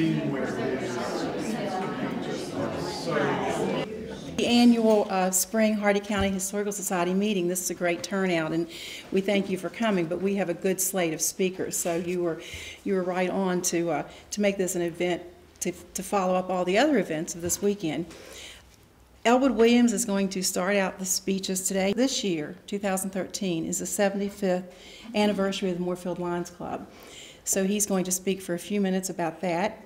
being where it is. The annual Spring Hardy County Historical Society meeting. This is a great turnout, and we thank you for coming. But we have a good slate of speakers, so you were right on to make this an event to follow up all the other events of this weekend. Elwood Williams is going to start out the speeches today. This year, 2013, is the 75th anniversary of the Moorefield Lions Club. So he's going to speak for a few minutes about that.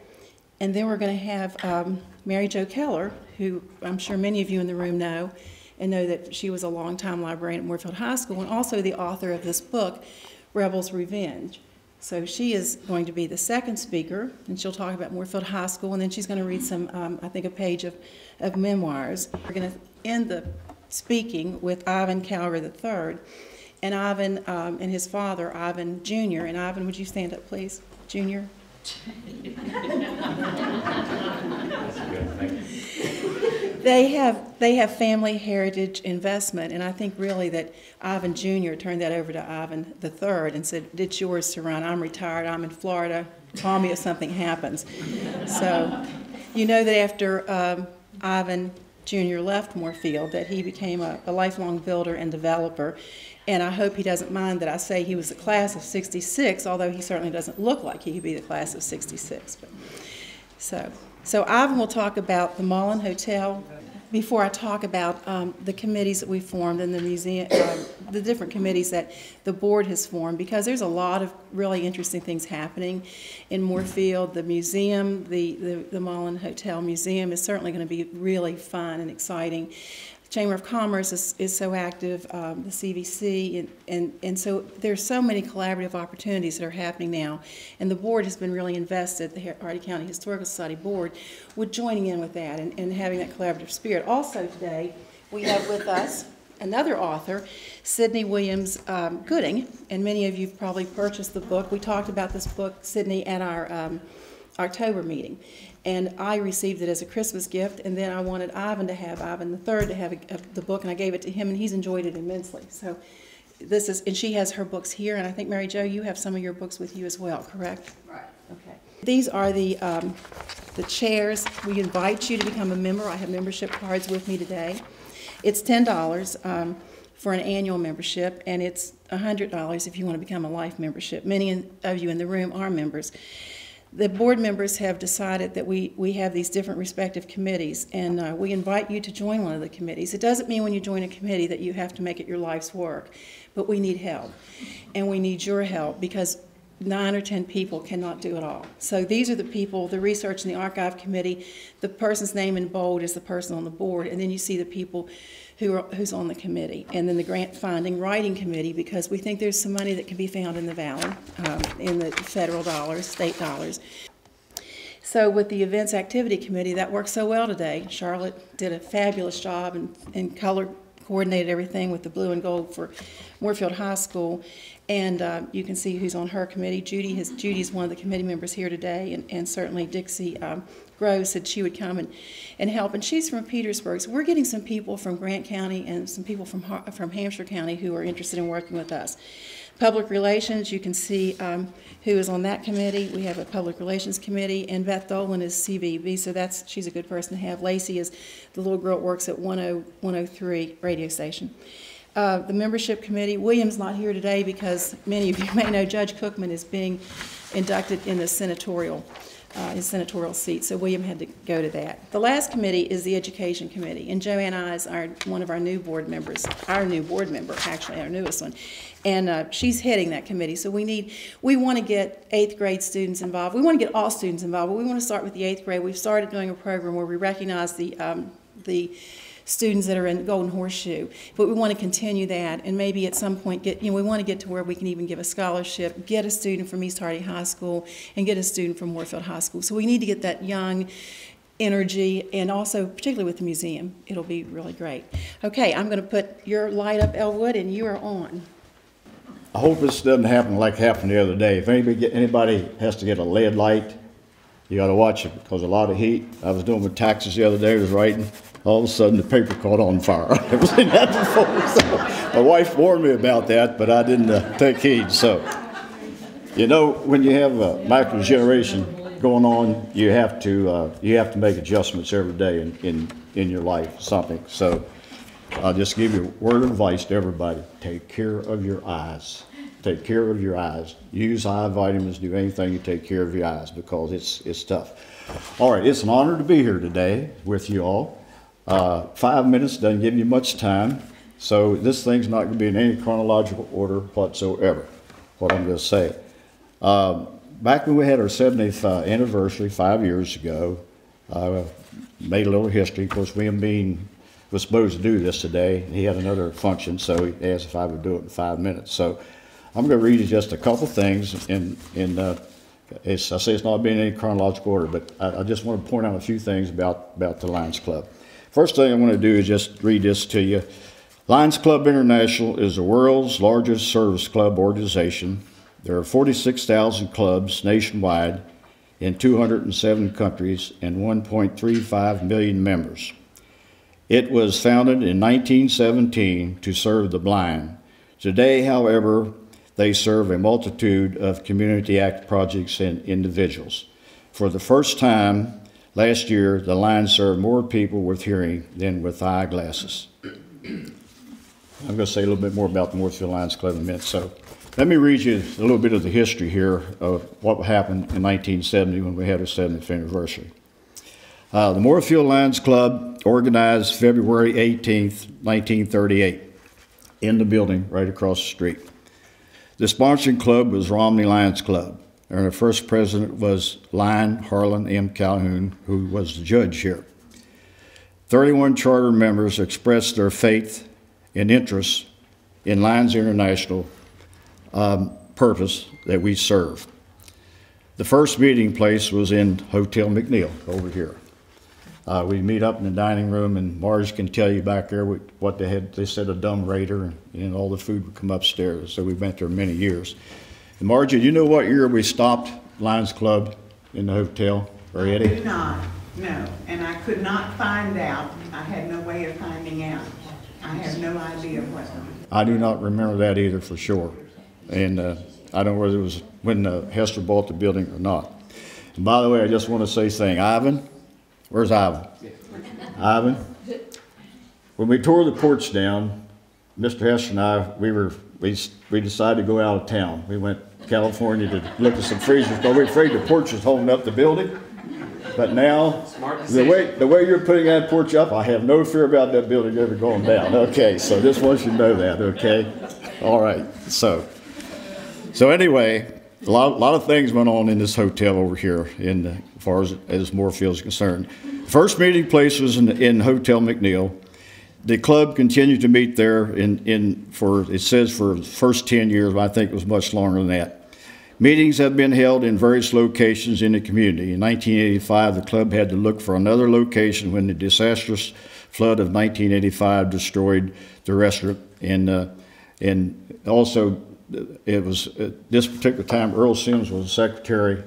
And then we're going to have Mary Jo Keller, who I'm sure many of you in the room know, and know that she was a longtime librarian at Moorefield High School and also the author of this book, Rebel's Revenge. So she is going to be the second speaker, and she'll talk about Moorefield High School, and then she's going to read some, I think, a page of memoirs. We're going to end the speaking with Ivan Cowger III, and Ivan and his father, Ivan Jr. And Ivan, would you stand up, please? Jr. They have family heritage investment, and I think really that Ivan Jr. turned that over to Ivan III and said, "It's yours to run. I'm retired. I'm in Florida. Call me if something happens." So you know that after Ivan Jr. left Moorefield, that he became a lifelong builder and developer. And I hope he doesn't mind that I say he was the class of '66, although he certainly doesn't look like he could be the class of '66. But, so Ivan will talk about the Mullin Hotel. Before I talk about the committees that we formed and the museum, the different committees that the board has formed, because there's a lot of really interesting things happening in Moorefield. The museum, the Mullin Hotel Museum is certainly going to be really fun and exciting. Chamber of Commerce is so active, the CVC, and so there's so many collaborative opportunities that are happening now, and the board has been really invested, the Hardy County Historical Society board, with joining in with that and having that collaborative spirit. Also today, we have with us another author, Sydney Williams Gooding, and many of you have probably purchased the book. We talked about this book, Sydney, at our October meeting. And I received it as a Christmas gift, and then I wanted Ivan III to have the book, and I gave it to him, and he's enjoyed it immensely. So this is, and she has her books here, and I think, Mary Jo, you have some of your books with you as well, correct? Right. Okay. These are the chairs. We invite you to become a member. I have membership cards with me today. It's $10 for an annual membership, and it's $100 if you want to become a life membership. Many of you in the room are members. The board members have decided that we have these different respective committees, and we invite you to join one of the committees. It doesn't mean when you join a committee that you have to make it your life's work, but we need help, and we need your help because 9 or 10 people cannot do it all. So these are the people, the Research and the Archive Committee. The person's name in bold is the person on the board, and then you see the people who's on the committee. And then the Grant Finding Writing Committee, because we think there's some money that can be found in the Valley, in the federal dollars, state dollars. So with the Events Activity Committee, that worked so well today. Charlotte did a fabulous job and color coordinated everything with the blue and gold for Moorefield High School. And you can see who's on her committee. Judy's one of the committee members here today, and certainly Dixie Groves said she would come and help. And she's from Petersburg, so we're getting some people from Grant County and some people from Hampshire County who are interested in working with us. Public Relations, you can see who is on that committee. We have a Public Relations Committee, and Beth Dolan is CVB, so she's a good person to have. Lacey is the little girl that works at 103 radio station. The Membership Committee, William's not here today because many of you may know Judge Cookman is being inducted in the senatorial, his senatorial seat, so William had to go to that. The last committee is the Education Committee, and Joanne I is one of our new board members, our new board member, actually, our newest one, and she's heading that committee. So we want to get 8th grade students involved. We want to get all students involved, but we want to start with the 8th grade. We've started doing a program where we recognize the students that are in Golden Horseshoe, but we want to continue that, and maybe at some point we want to get to where we can even give a scholarship, get a student from East Hardy High School, and get a student from Moorefield High School. So we need to get that young energy, and also particularly with the museum, it'll be really great. Okay, I'm going to put your light up, Elwood, and you are on. I hope this doesn't happen like happened the other day. If anybody has to get a lead light, you got to watch it because a lot of heat. I was doing with taxes the other day, I was writing. All of a sudden, the paper caught on fire. I've never seen that before. So my wife warned me about that, but I didn't take heed. So, you know, when you have a microgeneration going on, you have to make adjustments every day in your life, something. So I'll just give you a word of advice to everybody. Take care of your eyes. Take care of your eyes. Use eye vitamins, do anything to take care of your eyes, because it's tough. All right, it's an honor to be here today with you all. 5 minutes doesn't give you much time, so this thing's not going to be in any chronological order whatsoever, what I'm going to say. Back when we had our 70th anniversary 5 years ago, made a little history. Of course, William Bean was supposed to do this today. He had another function, so he asked if I would do it in 5 minutes. So I'm going to read you just a couple things, and I say it's not being in any chronological order, but I just want to point out a few things about the Lions Club. First thing I want to do is just read this to you. Lions Club International is the world's largest service club organization. There are 46,000 clubs nationwide in 207 countries and 1.35 million members. It was founded in 1917 to serve the blind. Today, however, they serve a multitude of community act projects and individuals. For the first time last year, the Lions served more people with hearing than with eyeglasses. I'm going to say a little bit more about the Moorefield Lions Club in a minute. So let me read you a little bit of the history here of what happened in 1970 when we had our 70th anniversary. The Moorefield Lions Club organized February 18th, 1938, in the building right across the street. The sponsoring club was Romney Lions Club, and the first president was Lion Harlan M. Calhoun, who was the judge here. 31 charter members expressed their faith and interest in Lions International purpose that we serve. The first meeting place was in Hotel McNeil over here. We meet up in the dining room, and Marge can tell you back there what they had. They said a dumb raider, and all the food would come upstairs. So we went there many years. And Margie, you know what year we stopped Lions Club in the hotel, or Eddie? I did not, no. And I could not find out. I had no way of finding out. I have no idea what. I do not remember that either for sure. And I don't know whether it was when Hester bought the building or not. And by the way, I just want to say something. Ivan, where's Ivan? Ivan, when we tore the porch down, Mr. Hester and I, we decided to go out of town. We went to California to look at some freezers. We were afraid the porch was holding up the building. But now, the way you're putting that porch up, I have no fear about that building ever going down. Okay, so just want you to know that, okay? All right, so anyway, a lot of things went on in this hotel over here as far as Moorefield is concerned. First meeting place was in Hotel McNeil. The club continued to meet there it says for the first 10 years, but I think it was much longer than that. Meetings have been held in various locations in the community. In 1985, the club had to look for another location when the disastrous flood of 1985 destroyed the restaurant. And also, it was at this particular time, Earl Sims was the secretary,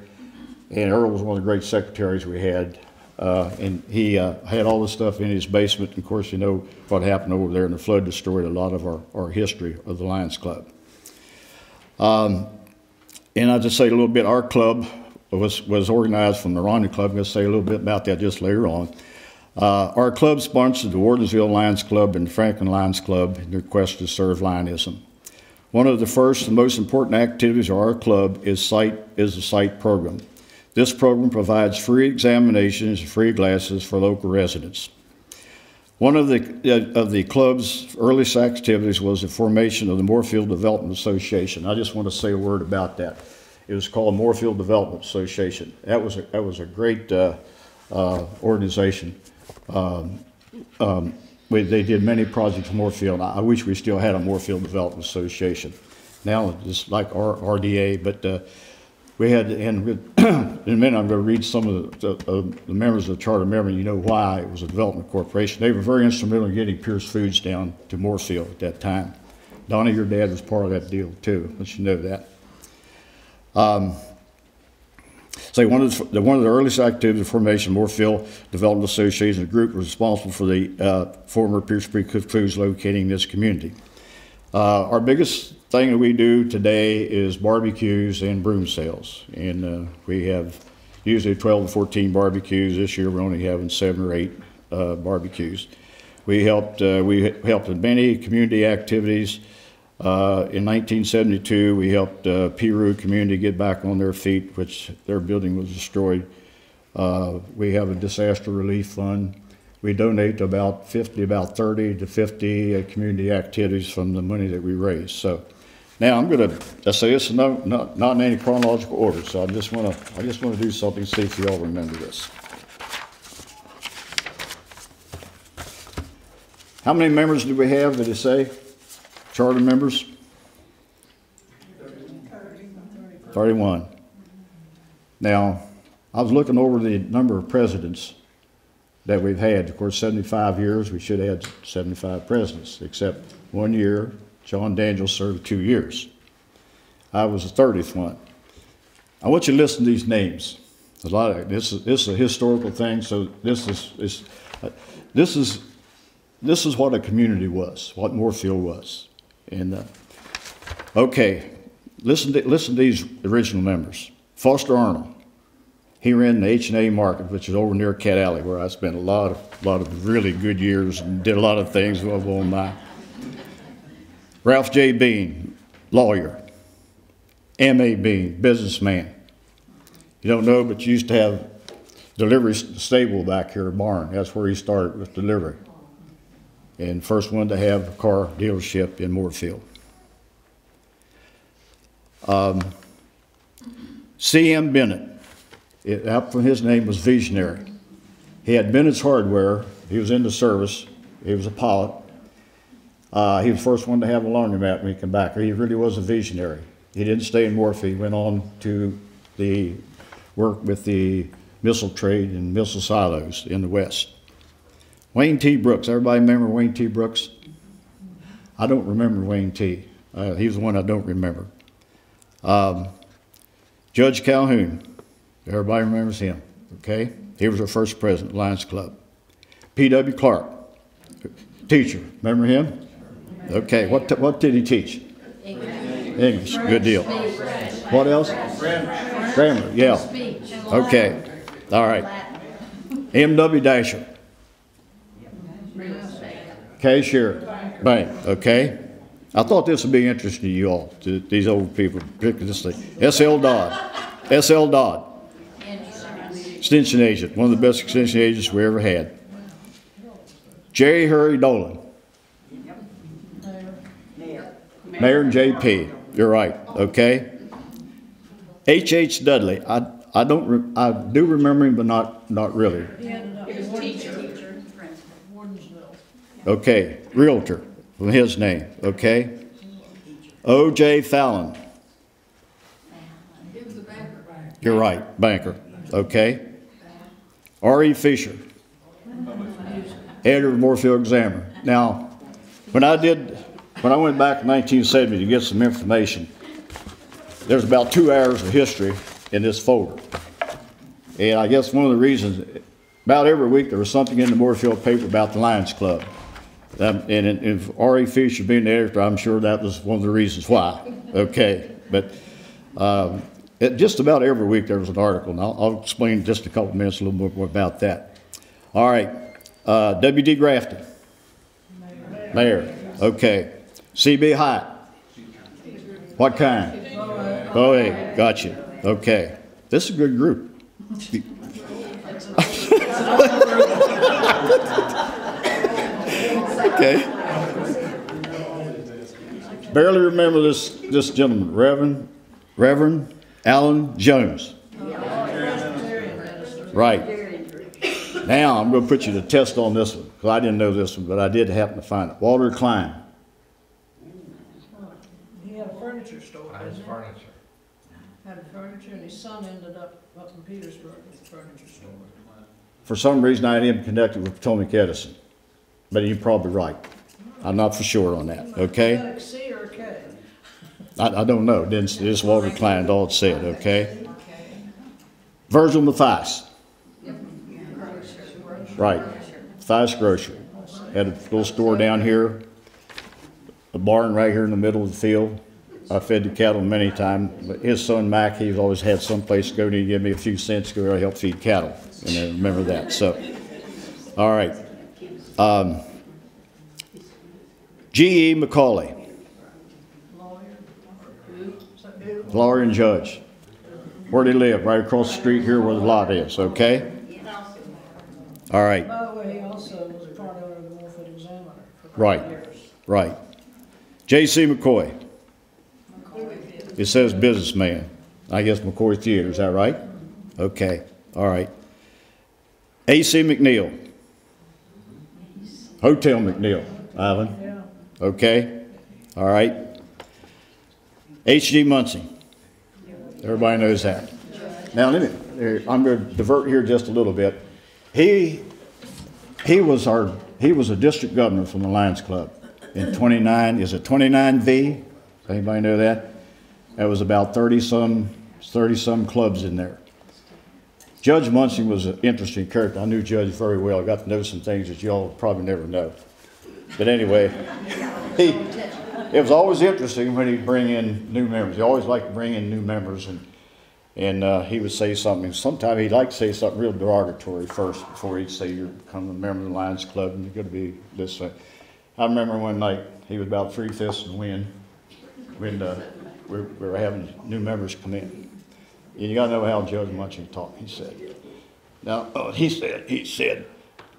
and Earl was one of the great secretaries we had. And he had all this stuff in his basement. And of course, you know what happened over there, and the flood destroyed a lot of our history of the Lions Club. And I'll just say a little bit, our club was organized from the Romney Club. I'm going to say a little bit about that just later on. Our club sponsored the Wardensville Lions Club and the Franklin Lions Club in their quest to serve Lionism. One of the first and most important activities of our club is the SIGHT program. This program provides free examinations and free glasses for local residents. One of the club's earliest activities was the formation of the Moorefield Development Association. I just want to say a word about that. It was called Moorefield Development Association. That was a great organization. They did many projects in Moorefield. I wish we still had a Moorefield Development Association. Now it's like our RDA, but we had, and in a minute I'm going to read some of the members of the charter member, and you know why. It was a development corporation. They were very instrumental in getting Pierce Foods down to Moorefield at that time. Donna, your dad was part of that deal too, let you know that. So one of the earliest activities of formation of Moorefield Development Association, the group was responsible for the former Pierce Creek Foods locating this community. Our biggest thing that we do today is barbecues and broom sales, and we have usually 12 to 14 barbecues. This year we're only having 7 or 8 barbecues. We helped in many community activities. In 1972, we helped Piru community get back on their feet, which their building was destroyed. We have a disaster relief fund. We donate to about 30 to 50 community activities from the money that we raise. So now I'm going to say this not in any chronological order. So I just want to do something, see if you all remember this. How many members do we have? Did it say? Charter members? 31. Now, I was looking over the number of presidents that we've had. Of course, 75 years, we should have had 75 presidents, except 1 year, John Daniels served 2 years. I was the 30th one. I want you to listen to these names. This is a historical thing, so this is what a community was, what Moorefield was. And okay, listen to these original members. Foster Arnold. He ran the H&A Market, which is over near Cat Alley, where I spent a lot of really good years and did a lot of things on my. Ralph J. Bean, lawyer. M.A. Bean, businessman. You don't know, but you used to have delivery stable back here, a barn. That's where he started with delivery. And first one to have a car dealership in Moorefield. C.M. Bennett. His name was visionary. He had Bennett's Hardware. He was in the service. He was a pilot. He was the first one to have a laundromat when he came back. He really was a visionary. He didn't stay in Moorefield. He went on to work with the missile trade and missile silos in the West. Wayne T. Brooks. Everybody remember Wayne T. Brooks? I don't remember Wayne T. He's the one I don't remember. Judge Calhoun. Everybody remembers him, okay? He was our first president of the Lions Club. P.W. Clark, teacher. Remember him? Okay, what did he teach? English, good deal. What else? Grammar, yeah. Okay, all right. M.W. Dasher. Cashier, bank, okay? I thought this would be interesting to you all, to these old people, particularly this thing. S.L. Dodd. Extension agent, one of the best extension agents we ever had. Jerry Hurry Dolan. Mayor and J.P. You're right, okay. H.H. Dudley. I do remember him, but not really. Okay, realtor from his name, okay. O.J. Fallon. You're right, banker, okay. R.E. Fisher, editor of Moorefield Examiner. Now, when I went back in 1970 to get some information, there's about 2 hours of history in this folder. And I guess one of the reasons, about every week there was something in the Moorefield paper about the Lions Club. And R.E. Fisher being the editor, I'm sure that was one of the reasons why. Okay, but just about every week there was an article, and I'll explain in just a couple minutes a little bit more about that. All right, W.D. Grafton. Mayor. Okay. C.B. Hyatt. What kind? Oh, hey, gotcha. Okay. This is a good group. Okay. Barely remember this gentleman, Reverend Alan Jones. Right. Now I'm going to put you to test on this one, because I didn't know this one, but I did happen to find it. Walter Klein. He had a furniture store. His furniture. Had furniture, and his son ended up in Petersburg with a furniture store. For some reason, I had him connected with Potomac Edison, but you're probably right. I'm not for sure on that. Okay. C or K? I don't know. It's Walter Klein. All it said. Okay. Virgil Mathias. Right. Mathias Grocery. Had a little store down here, a barn right here in the middle of the field. I fed the cattle many times. But his son Mac, he's always had some place to go, and he'd give me a few cents to go help feed cattle. And I remember that. So, all right. G.E. Macaulay, lawyer and judge. Where do he live? Right across the street here where the lot is, okay? All right. By the way, he also was a part owner of the Moorefield Examiner for Right. years. Right. J.C. McCoy. It says businessman. I guess McCoy Theater, is that right? Okay. All right. A.C. McNeil. Hotel McNeil, Ivan. Yeah. Okay. All right. H.G. Muncie. Everybody knows that. Now, I'm going to divert here just a little bit. He was a district governor from the Lions Club in 29. Is it 29V? Anybody know that? That was about 30 some clubs in there. Judge Muncie was an interesting character. I knew Judge very well. I got to know some things that y'all probably never know. But anyway, it was always interesting when he'd bring in new members. He always liked to bring in new members, and he would say something. Sometimes he'd like to say something real derogatory first before he'd say, you're becoming a member of the Lions Club and you're going to be this way. I remember one night, he was about 3/5 in the wind when we were having new members come in. And you got to know how Judge Muncie talked. He said, he said,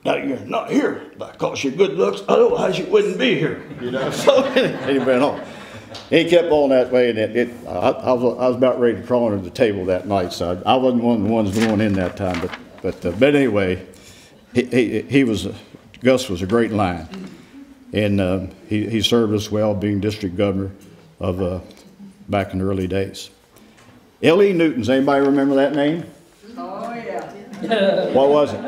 now you're not here because your good looks, otherwise you wouldn't be here. You know, so he went on. He kept on that way, and I was about ready to crawl under the table that night, so I wasn't one of the ones going in that time. But anyway, Gus was a great lion, and he served us well, being district governor of back in the early days. L.E. Newton's, anybody remember that name? Oh, yeah. What was it?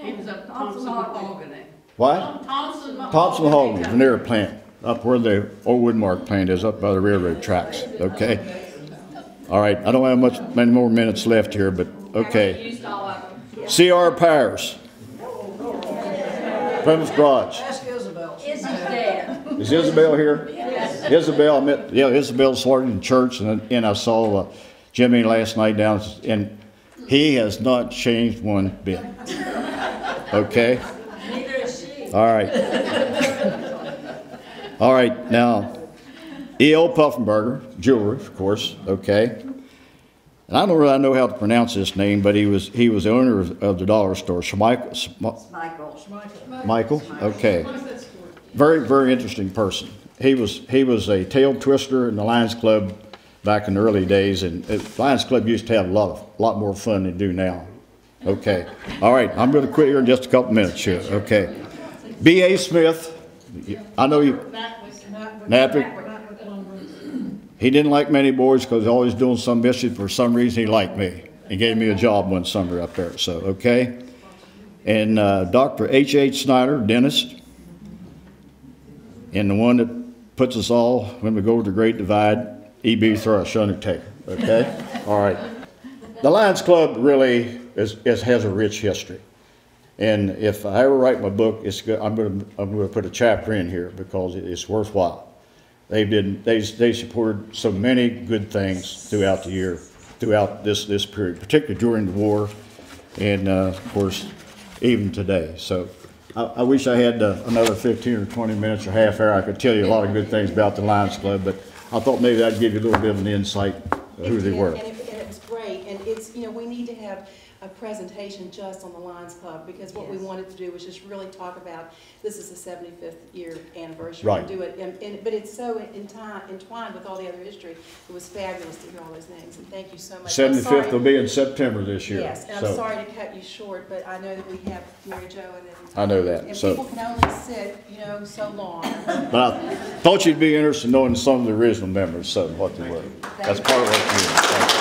He was up Thompson Mahogany. What? Thompson Mahogany, veneer plant, up where the old Woodmark plant is, up by the railroad tracks, okay? All right, I don't have many more minutes left here, but okay. C.R. Powers, Plymouth Garage. Ask Isabel. Izzy's dad. Is Isabel here? Yes. Isabel, Isabel started in church, and I saw Jimmy last night down, and he has not changed one bit. Okay? Neither is she. All right. All right, now, E.L. Puffenberger, jewelry, of course, okay? And I don't really know how to pronounce this name, but he was the owner of the dollar store, Michael, okay. Very, very interesting person. He was a tail twister in the Lions Club back in the early days, and the Lions Club used to have a lot more fun than they do now. Okay. All right, I'm going to quit here in just a couple minutes here. Okay. B.A. Smith, I know you. Nappick. He didn't like many boys because he was always doing some mischief. For some reason, he liked me. He gave me a job one summer up there. So, okay. And Dr. H.H. Snyder, dentist. And the one that puts us all, when we go over the Great Divide, E.B. Thrush, Undertaker. Okay? All right. The Lions Club really has a rich history. And if I ever write my book, I'm going to put a chapter in here because it's worthwhile. They supported so many good things throughout the year, throughout this period, particularly during the war, and of course, even today. So I wish I had another 15 or 20 minutes or half hour. I could tell you a lot of good things about the Lions Club, but I thought maybe I'd give you a little bit of an insight of who they were. And it was great, and it's, we need to have a presentation just on the Lions Club, because what we wanted to do was just really talk about, this is the 75th year anniversary. Right. And do it, but it's so entwined with all the other history. It was fabulous to hear all those names, and thank you so much. 75th will be in September this year. Yes, and I'm sorry to cut you short, but I know that we have Mary Jo and then. I know that. And So, people can only sit, so long. but I thought you'd be interested in knowing some of the original members, so what they were. That's part of what you do.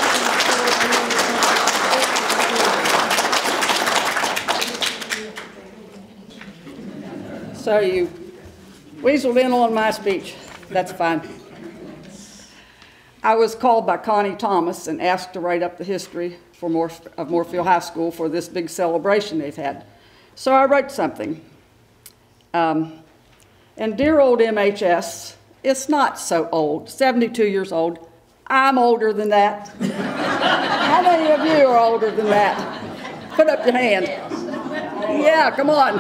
So you weaseled in on my speech. That's fine. I was called by Connie Thomas and asked to write up the history of Moorefield High School for this big celebration they've had. So I wrote something. And dear old MHS, It's not so old, 72 years old. I'm older than that. How many of you are older than that? Put up your hand. Yeah, come on.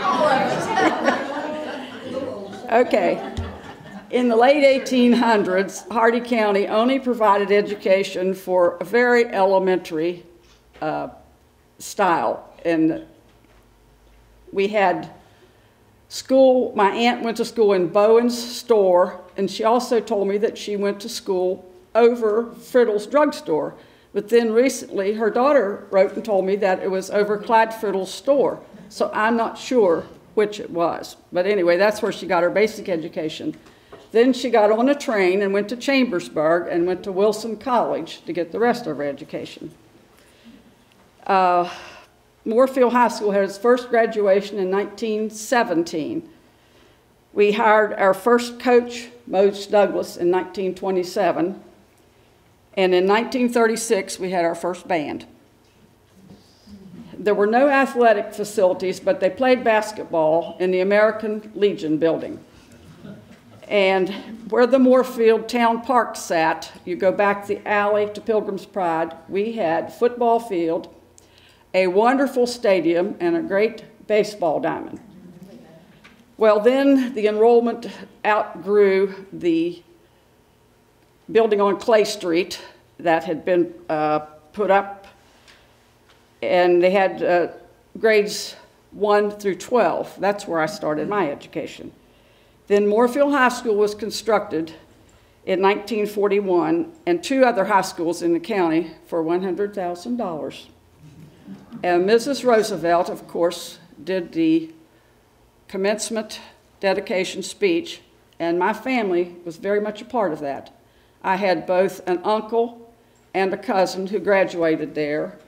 Okay. In the late 1800s, Hardy County only provided education for a very elementary style. And we had school, my aunt went to school in Bowen's store, and she also told me that she went to school over Friddle's drugstore. But then recently, her daughter wrote and told me that it was over Clyde Friddle's store. So I'm not sure which it was. But anyway, that's where she got her basic education. Then she got on a train and went to Chambersburg and went to Wilson College to get the rest of her education. Moorefield High School had its first graduation in 1917. We hired our first coach, Mose Douglas, in 1927. And in 1936, we had our first band. There were no athletic facilities, but they played basketball in the American Legion building. And where the Moorefield Town Park sat, you go back the alley to Pilgrim's Pride, we had football field, a wonderful stadium, and a great baseball diamond. Well, then the enrollment outgrew the building on Clay Street that had been put up, and they had grades 1 through 12. That's where I started my education. Then Moorefield High School was constructed in 1941, and 2 other high schools in the county for $100,000. And Mrs. Roosevelt, of course, did the commencement dedication speech, and my family was very much a part of that. I had both an uncle and a cousin who graduated there,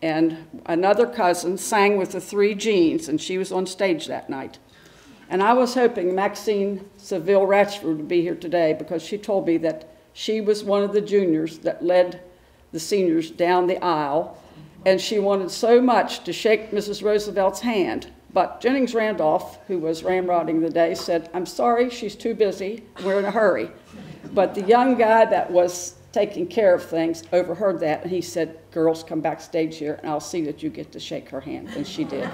and another cousin sang with the 3 Jeans, and she was on stage that night. And I was hoping Maxine Seville Ratchford would be here today, because she told me that she was one of the juniors that led the seniors down the aisle, and she wanted so much to shake Mrs. Roosevelt's hand. But Jennings Randolph, who was ramrodding the day, said, "I'm sorry, she's too busy, we're in a hurry." But the young guy that was taking care of things overheard that, and he said, "Girls, come backstage here, and I'll see that you get to shake her hand." And she did.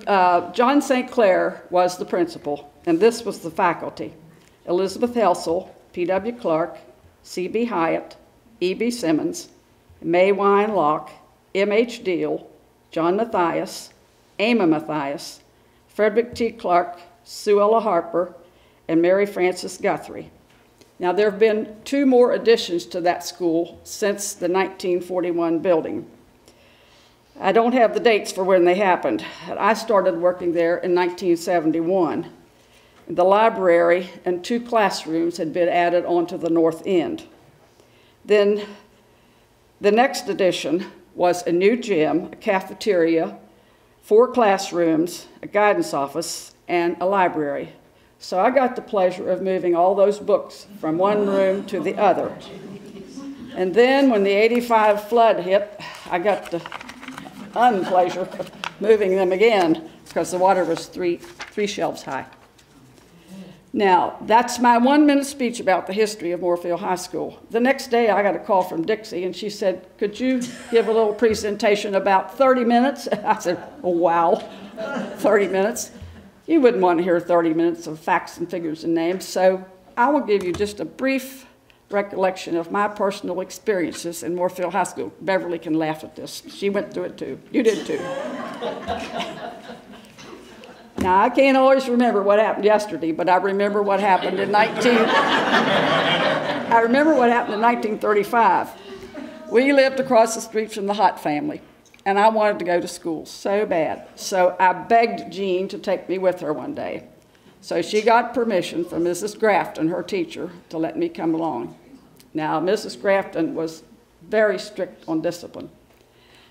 John St. Clair was the principal, and this was the faculty: Elizabeth Helsel, P.W. Clark, C.B. Hyatt, E.B. Simmons, May Wine Locke, M.H. Deal, John Mathias, Ama Mathias, Frederick T. Clark, Sue Ella Harper, and Mary Frances Guthrie. Now, there have been 2 more additions to that school since the 1941 building. I don't have the dates for when they happened. I started working there in 1971. The library and 2 classrooms had been added onto the north end. Then the next addition was a new gym, a cafeteria, 4 classrooms, a guidance office, and a library. So I got the pleasure of moving all those books from one room to the other. And then when the '85 flood hit, I got the unpleasure of moving them again because the water was three shelves high. Now, that's my 1-minute speech about the history of Moorefield High School. The next day, I got a call from Dixie, and she said, "Could you give a little presentation about 30 minutes?" I said, "Oh, wow, 30 minutes. You wouldn't want to hear 30 minutes of facts and figures and names, so I will give you just a brief recollection of my personal experiences in Moorefield High School." Beverly can laugh at this. She went through it, too. You did, too. Now, I can't always remember what happened yesterday, but I remember what happened in 1935. We lived across the street from the Hott family, and I wanted to go to school so bad. So I begged Jean to take me with her one day. So she got permission from Mrs. Grafton, her teacher, to let me come along. Now, Mrs. Grafton was very strict on discipline.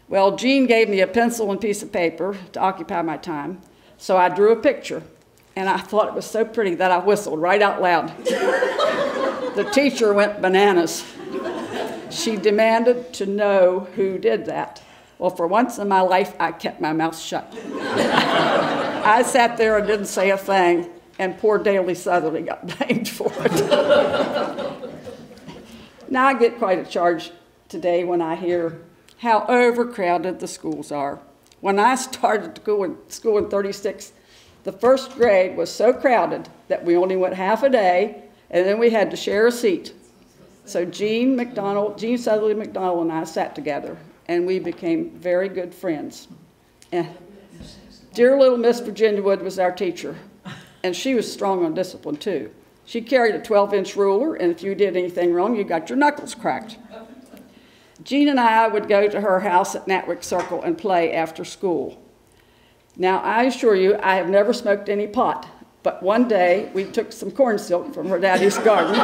Well, Jean gave me a pencil and piece of paper to occupy my time. So I drew a picture, and I thought it was so pretty that I whistled right out loud. The teacher went bananas. She demanded to know who did that. Well, for once in my life, I kept my mouth shut. I sat there and didn't say a thing. and poor Daley Southerly got blamed for it. Now I get quite a charge today when I hear how overcrowded the schools are. When I started school in 36, the first grade was so crowded that we only went half a day, and then we had to share a seat. So Jean Southerly McDonald and I sat together, and we became very good friends. And dear little Miss Virginia Wood was our teacher, and she was strong on discipline too. She carried a 12-inch ruler, and if you did anything wrong, you got your knuckles cracked. Jean and I would go to her house at Natwick Circle and play after school. Now, I assure you, I have never smoked any pot, but one day we took some corn silk from her daddy's garden.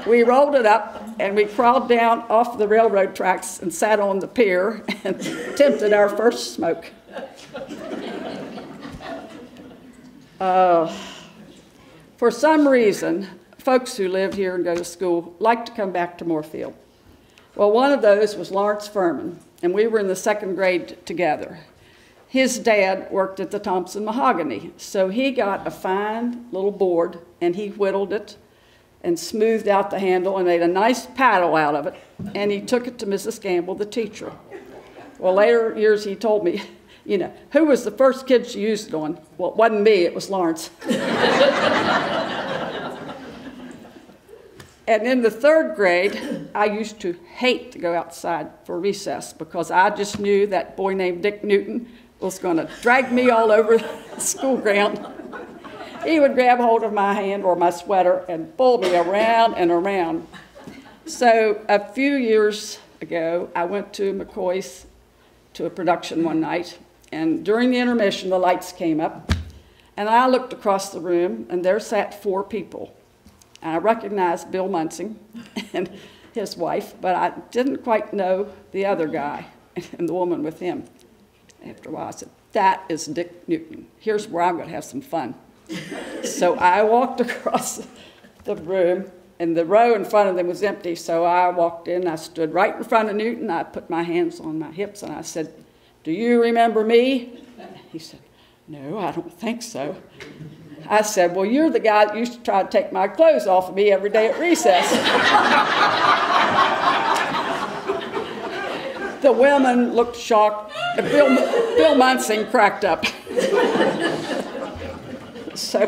We rolled it up, and we crawled down off the railroad tracks and sat on the pier and attempted our first smoke. For some reason, folks who live here and go to school like to come back to Moorefield. Well, one of those was Lawrence Furman, and we were in the second grade together. His dad worked at the Thompson Mahogany, so he got a fine little board, and he whittled it and smoothed out the handle and made a nice paddle out of it, and he took it to Mrs. Gamble, the teacher. Well, later years he told me, you know, who was the first kid she used it on? Well, it wasn't me, it was Lawrence. And in the third grade, I used to hate to go outside for recess because I just knew that boy named Dick Newton was going to drag me all over the school ground. He would grab hold of my hand or my sweater and pull me around and around. So a few years ago, I went to McCoy's to a production one night, and during the intermission, the lights came up, and I looked across the room, and there sat 4 people. And I recognized Bill Munsing and his wife, but I didn't quite know the other guy and the woman with him. After a while, I said, that is Dick Newton. Here's where I'm going to have some fun. So I walked across the room, and the row in front of them was empty, so I walked in. I stood right in front of Newton. I put my hands on my hips, and I said, do you remember me? He said, no, I don't think so. I said, well, you're the guy that used to try to take my clothes off of me every day at recess. The women looked shocked, and Bill Munsing cracked up. So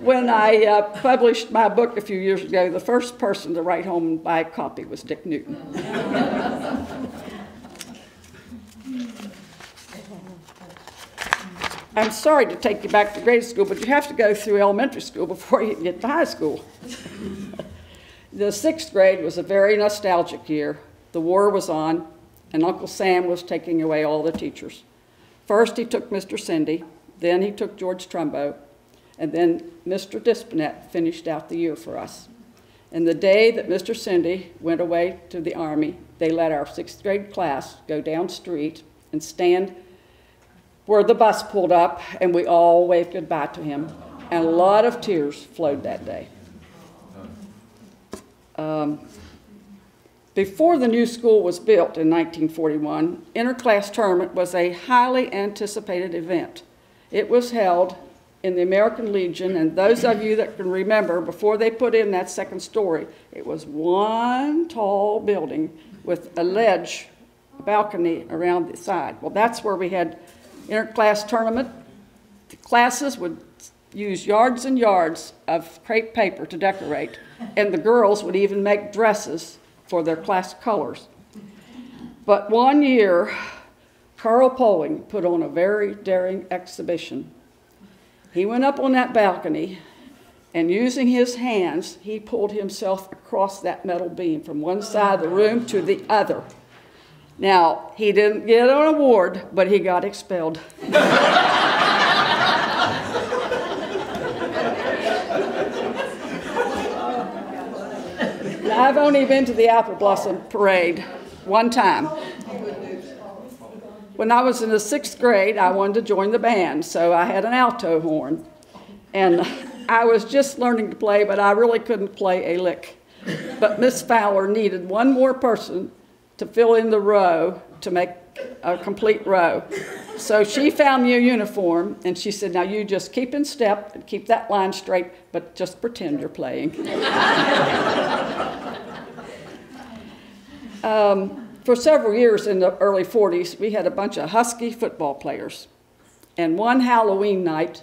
when I published my book a few years ago, the first person to write home and buy a copy was Dick Newton. I'm sorry to take you back to grade school, but you have to go through elementary school before you can get to high school. The 6th grade was a very nostalgic year. The war was on, and Uncle Sam was taking away all the teachers. First, he took Mr. Cindy, then he took George Trumbo, and then Mr. Dispinet finished out the year for us. And the day that Mr. Cindy went away to the Army, they let our 6th grade class go down street and stand where the bus pulled up, and we all waved goodbye to him. And a lot of tears flowed that day. Before the new school was built in 1941, interclass tournament was a highly anticipated event. It was held in the American Legion, and those of you that can remember, before they put in that 2nd story, it was one tall building with a ledge, a balcony around the side. Well, that's where we had interclass tournament. The classes would use yards and yards of crepe paper to decorate, and the girls would even make dresses for their class colors. But one year, Carl Poling put on a very daring exhibition. He went up on that balcony, and using his hands, he pulled himself across that metal beam from one side of the room to the other. Now, he didn't get an award, but he got expelled. I've only been to the Apple Blossom Parade one time. When I was in the 6th grade, I wanted to join the band, so I had an alto horn. And I was just learning to play, but I really couldn't play a lick. But Miss Fowler needed one more person to fill in the row to make a complete row. So she found me a uniform, and she said, now you just keep in step and keep that line straight, but just pretend you're playing. For several years in the early 40s, we had a bunch of Husky football players. And one Halloween night,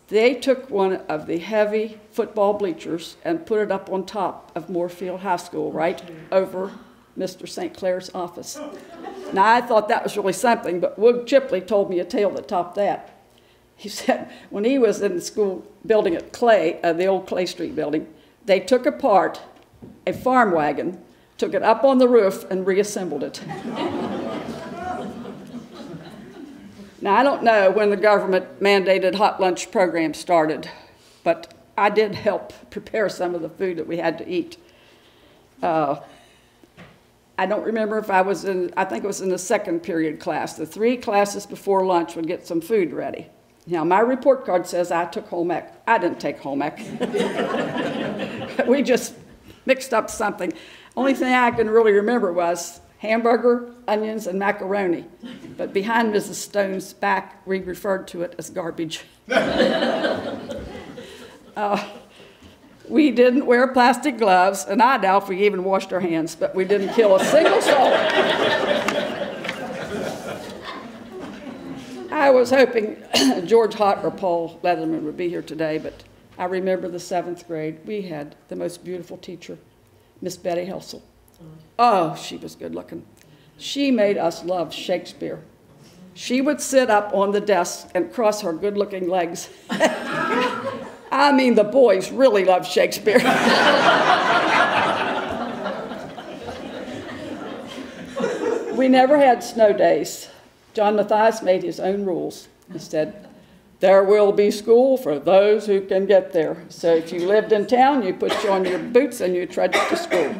they took one of the heavy football bleachers and put it up on top of Moorefield High School, right over Mr. St. Clair's office. Now, I thought that was really something, but Wood Chipley told me a tale that topped that. He said when he was in the school building at Clay, the old Clay Street building, they took apart a farm wagon, took it up on the roof, and reassembled it. Now, I don't know when the government-mandated hot lunch program started, but I did help prepare some of the food that we had to eat. I don't remember if I think it was in the second period class. The 3 classes before lunch would get some food ready. Now, my report card says I took home ec. I didn't take home ec. We just mixed up something. Only thing I can really remember was hamburger, onions, and macaroni. But behind Mrs. Stone's back, we referred to it as garbage. We didn't wear plastic gloves, and I doubt if we even washed our hands, but we didn't kill a single soul. I was hoping George Hott or Paul Leatherman would be here today, but I remember the 7th grade. We had the most beautiful teacher, Miss Betty Helsel. Oh, she was good looking. She made us love Shakespeare. She would sit up on the desk and cross her good looking legs. I mean, the boys really loved Shakespeare. We never had snow days. John Mathias made his own rules. He said, there will be school for those who can get there. So if you lived in town, you put on your boots and you trudged to school.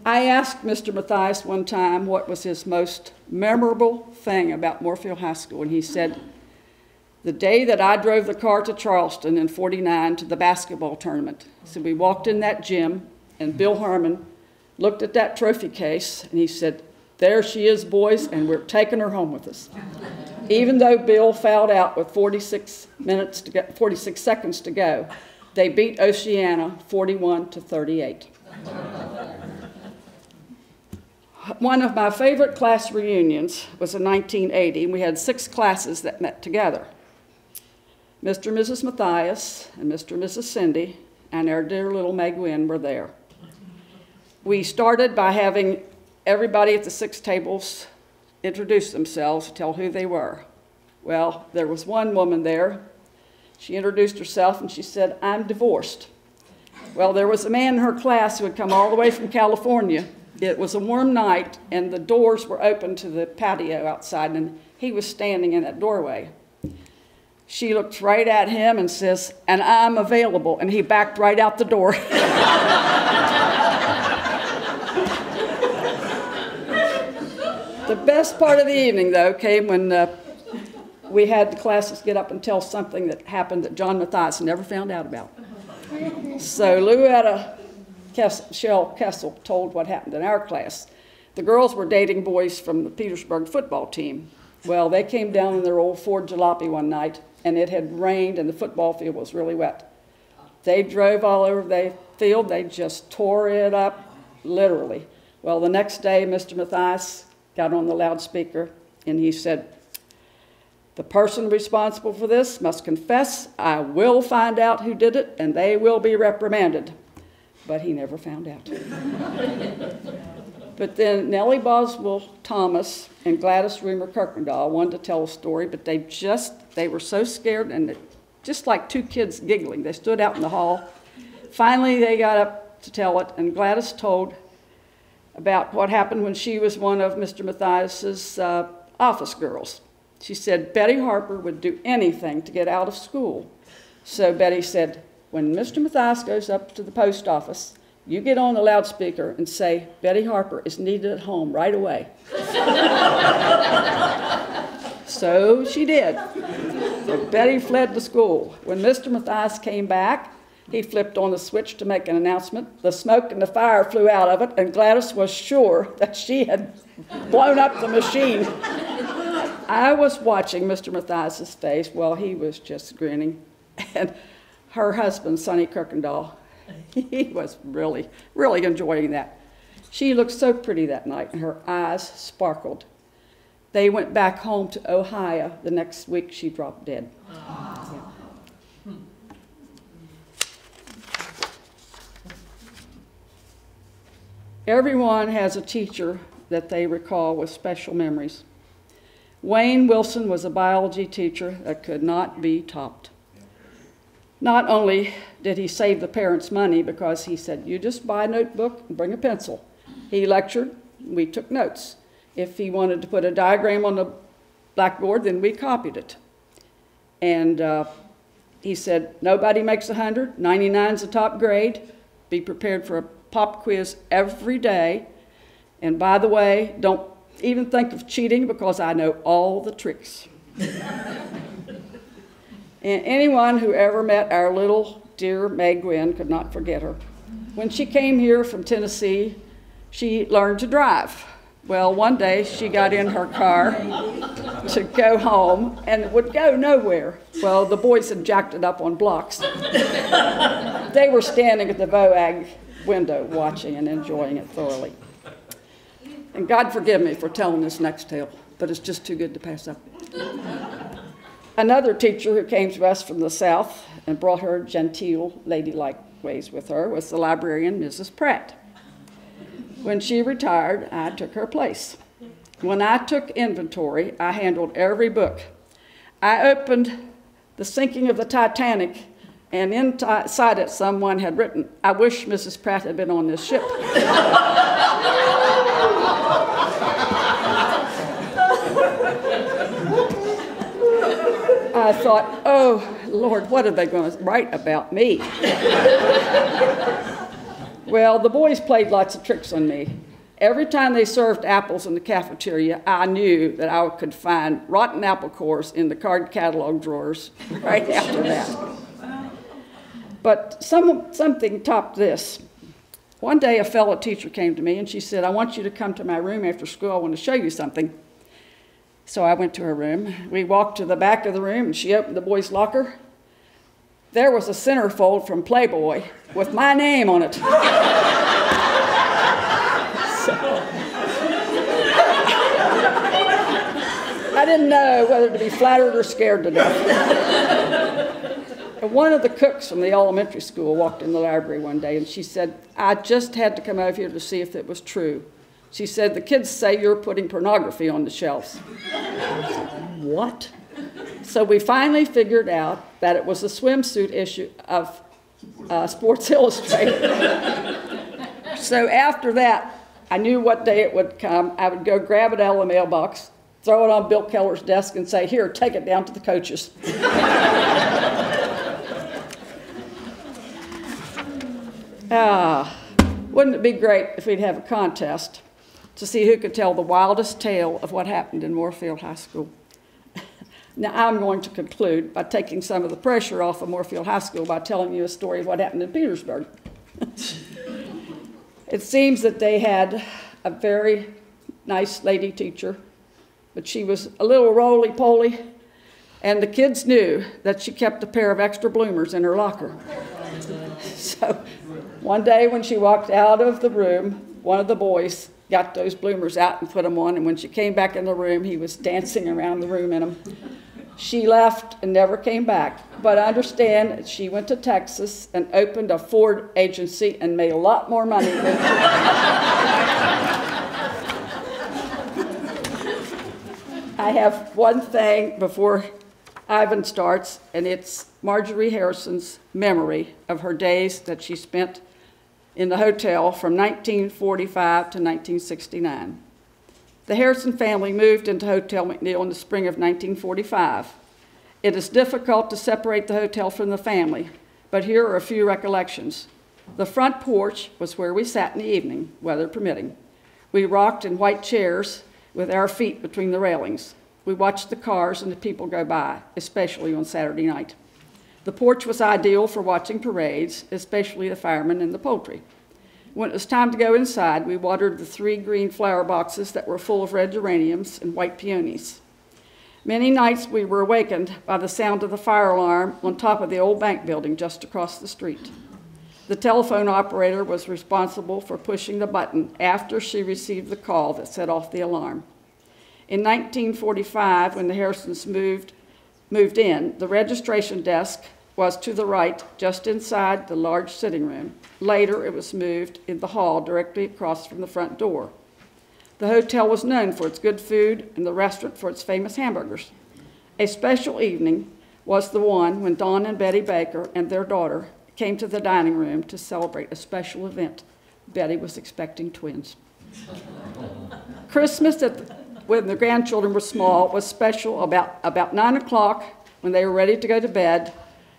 I asked Mr. Mathias one time what was his most memorable thing about Moorefield High School, and he said, the day that I drove the car to Charleston in '49 to the basketball tournament. So we walked in that gym, and Bill Harmon looked at that trophy case, and he said, there she is, boys, and we're taking her home with us. Even though Bill fouled out with 46 seconds to go, they beat Oceana 41-38. One of my favorite class reunions was in 1980, and we had 6 classes that met together. Mr. and Mrs. Mathias and Mr. and Mrs. Cindy and our dear little Meg Wynn were there. We started by having everybody at the 6 tables introduce themselves, tell who they were. Well, there was one woman there. She introduced herself and she said, I'm divorced. Well, there was a man in her class who had come all the way from California. It was a warm night and the doors were open to the patio outside and he was standing in that doorway. She looked right at him and says, and I'm available, and he backed right out the door. The best part of the evening, though, came when we had the classes get up and tell something that happened that John Mathias never found out about. So Louetta Shell Kessel told what happened in our class. The girls were dating boys from the Petersburg football team. Well, they came down in their old Ford Jalopy one night, and it had rained, and the football field was really wet. They drove all over the field. They just tore it up, literally. Well, the next day, Mr. Mathias got on the loudspeaker, and he said, the person responsible for this must confess. I will find out who did it, and they will be reprimanded. But he never found out. But then Nellie Boswell Thomas and Gladys Rumor Kirkendall wanted to tell a story, but they were so scared, and just like 2 kids giggling. They stood out in the hall. Finally, they got up to tell it, and Gladys told about what happened when she was one of Mr. Mathias's office girls. She said Betty Harper would do anything to get out of school. So Betty said, when Mr. Mathias goes up to the post office, you get on the loudspeaker and say, Betty Harper is needed at home right away. So she did. So Betty fled to school. When Mr. Mathias came back, He flipped on the switch to make an announcement. The smoke and the fire flew out of it, and Gladys was sure that she had blown up the machine. I was watching Mr. Mathias's face. Well, he was just grinning. And her husband, Sonny Kirkendall, he was really, really enjoying that. She looked so pretty that night, and her eyes sparkled. They went back home to Ohio. The next week, she dropped dead. Yeah. Everyone has a teacher that they recall with special memories. Wayne Wilson was a biology teacher that could not be topped. Not only did he save the parents money because he said, you just buy a notebook and bring a pencil. He lectured, we took notes. If he wanted to put a diagram on the blackboard, then we copied it. And he said, nobody makes 100, 99's the top grade. Be prepared for a pop quiz every day. And by the way, don't even think of cheating because I know all the tricks. And anyone who ever met our little dear Meg Gwynn could not forget her. When she came here from Tennessee, she learned to drive. Well, one day she got in her car to go home and would go nowhere. Well, the boys had jacked it up on blocks. They were standing at the VOAG window watching and enjoying it thoroughly. And God forgive me for telling this next tale, but it's just too good to pass up. Another teacher who came to us from the South and brought her genteel, ladylike ways with her was the librarian, Mrs. Pratt. When she retired, I took her place. When I took inventory, I handled every book. I opened The Sinking of the Titanic, and inside it someone had written, I wish Mrs. Pratt had been on this ship. I thought, oh, Lord, what are they going to write about me? Well, the boys played lots of tricks on me. Every time they served apples in the cafeteria, I knew that I could find rotten apple cores in the card catalog drawers right after that. But something topped this. One day, a fellow teacher came to me, and she said, I want you to come to my room after school. I want to show you something. So I went to her room. We walked to the back of the room, and she opened the boys' locker. There was a centerfold from Playboy with my name on it. I didn't know whether to be flattered or scared to death. And one of the cooks from the elementary school walked in the library one day, and she said, I just had to come over here to see if it was true. She said, the kids say you're putting pornography on the shelves. What? So we finally figured out that it was a swimsuit issue of Sports Illustrated. So after that, I knew what day it would come. I would go grab it out of the mailbox, throw it on Bill Keller's desk, and say, here, take it down to the coaches. Wouldn't it be great if we'd have a contest to see who could tell the wildest tale of what happened in Moorefield High School? Now, I'm going to conclude by taking some of the pressure off of Moorefield High School by telling you a story of what happened in Petersburg. It seems that they had a very nice lady teacher, but she was a little roly-poly, and the kids knew that she kept a pair of extra bloomers in her locker. So one day when she walked out of the room, one of the boys got those bloomers out and put them on, and when she came back in the room, he was dancing around the room in them. She left and never came back, but I understand that she went to Texas and opened a Ford agency and made a lot more money than I have one thing before Ivan starts, and it's Marjorie Harrison's memory of her days that she spent in the hotel from 1945 to 1969. The Harrison family moved into Hotel McNeil in the spring of 1945. It is difficult to separate the hotel from the family, but here are a few recollections. The front porch was where we sat in the evening, weather permitting. We rocked in white chairs with our feet between the railings. We watched the cars and the people go by, especially on Saturday night. The porch was ideal for watching parades, especially the firemen and the poultry. When it was time to go inside, we watered the 3 green flower boxes that were full of red geraniums and white peonies. Many nights we were awakened by the sound of the fire alarm on top of the old bank building just across the street. The telephone operator was responsible for pushing the button after she received the call that set off the alarm. In 1945, when the Harrisons moved in, the registration desk was to the right, just inside the large sitting room. Later, it was moved in the hall directly across from the front door. The hotel was known for its good food and the restaurant for its famous hamburgers. A special evening was the one when Don and Betty Baker and their daughter came to the dining room to celebrate a special event. Betty was expecting twins. Christmas when the grandchildren were small was special. About 9 o'clock, when they were ready to go to bed,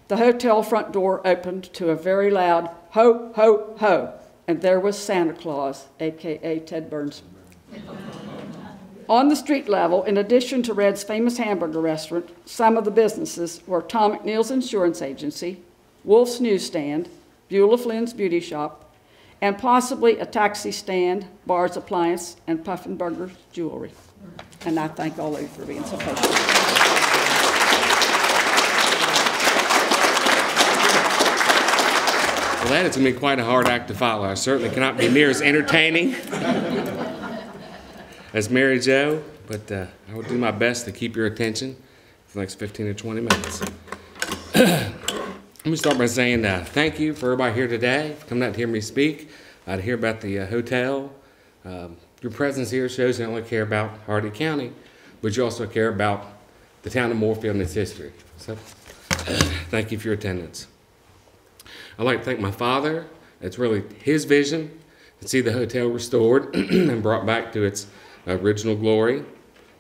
the hotel front door opened to a very loud ho, ho, ho, and there was Santa Claus, a.k.a. Ted Burns. On the street level, in addition to Red's famous hamburger restaurant, some of the businesses were Tom McNeil's Insurance Agency, Wolf's Newsstand, Beulah Flynn's Beauty Shop, and possibly a taxi stand, Bar's Appliance, and Puffin Burger's Jewelry. And I thank all of you for being so patient. Well, that is going to be quite a hard act to follow. I certainly cannot be near as entertaining as Mary Jo, but I will do my best to keep your attention for the next 15 or 20 minutes. Let me start by saying thank you for everybody here today, for coming out to hear me speak, to hear about the hotel. Your presence here shows you not only care about Hardy County, but you also care about the town of Moorefield and its history. So thank you for your attendance. I'd like to thank my father. It's really his vision to see the hotel restored and brought back to its original glory.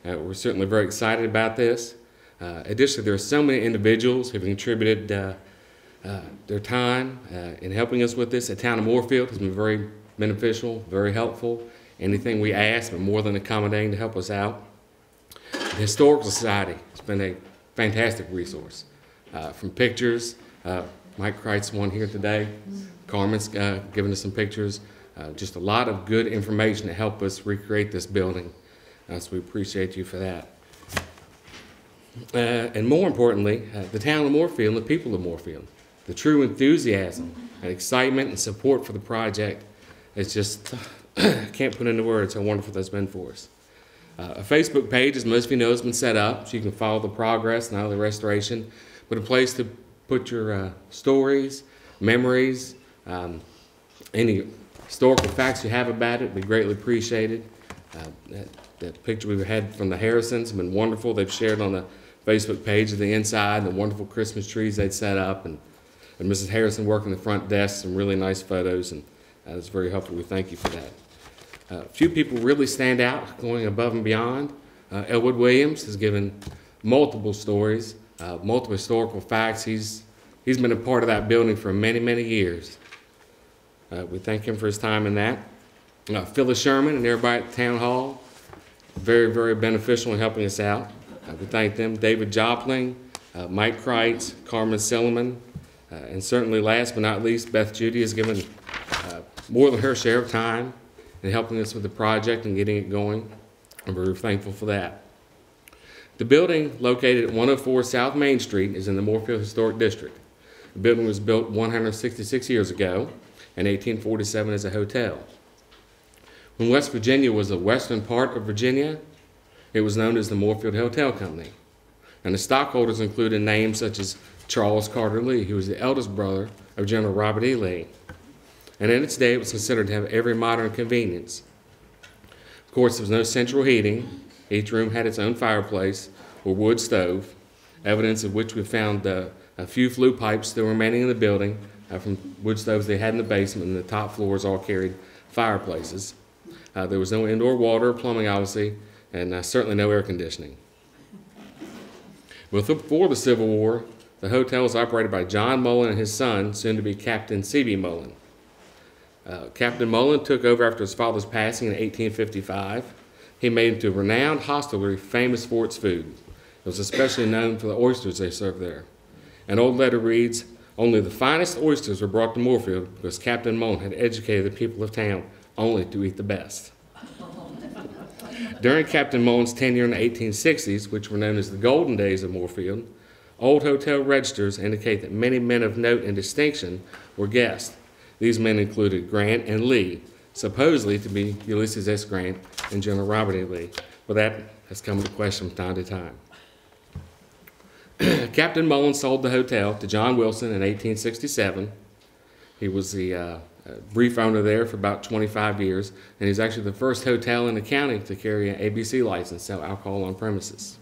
We're certainly very excited about this. Additionally, there are so many individuals who have contributed their time in helping us with this. The town of Moorefield has been very beneficial, very helpful. Anything we ask, but more than accommodating to help us out. The Historical Society has been a fantastic resource. From pictures, Mike Kreit's one here today. Carmen's given us some pictures. Just a lot of good information to help us recreate this building. So we appreciate you for that. And more importantly, the town of Moorefield and the people of Moorefield. The true enthusiasm and excitement and support for the project is just, I can't put into words how wonderful that's been for us. A Facebook page, as most of you know, has been set up so you can follow the progress, not only the restoration, but a place to put your stories, memories, any historical facts you have about it would be greatly appreciated. That picture we've had from the Harrisons has been wonderful. They've shared on the Facebook page of the inside, the wonderful Christmas trees they'd set up, and Mrs. Harrison working the front desk, some really nice photos, and that's very helpful. We thank you for that. A few people really stand out, going above and beyond. Elwood Williams has given multiple stories, multiple historical facts. He's been a part of that building for many, many years. We thank him for his time in that. Phyllis Sherman and everybody at Town Hall, very, very beneficial in helping us out. We thank them. David Jopling, Mike Kreitz, Carmen Silliman, and certainly last but not least, Beth Judy has given more than her share of time in helping us with the project and getting it going. I'm very thankful for that. The building located at 104 South Main Street is in the Moorefield Historic District. The building was built 166 years ago in 1847 as a hotel. When West Virginia was the western part of Virginia, it was known as the Moorefield Hotel Company. And the stockholders included names such as Charles Carter Lee, who was the eldest brother of General Robert E. Lee. And in its day, it was considered to have every modern convenience. Of course, there was no central heating. Each room had its own fireplace or wood stove, evidence of which we found a few flue pipes still remaining in the building from wood stoves they had in the basement, and the top floors all carried fireplaces. There was no indoor water or plumbing, obviously, and certainly no air conditioning. Before the Civil War, the hotel was operated by John Mullin and his son, soon to be Captain C.B. Mullin. Captain Mullin took over after his father's passing in 1855. He made it into a renowned hostelry famous for its food. It was especially known for the oysters they served there. An old letter reads, "Only the finest oysters were brought to Moorefield because Captain Mullin had educated the people of town only to eat the best." During Captain Mullin's tenure in the 1860s, which were known as the golden days of Moorefield, old hotel registers indicate that many men of note and distinction were guests. These men included Grant and Lee, supposedly to be Ulysses S. Grant and General Robert E. Lee, but that has come into question from time to time. Captain Mullin sold the hotel to John Wilson in 1867. He was the brief owner there for about 25 years, and he's actually the first hotel in the county to carry an ABC license, sell alcohol on premises.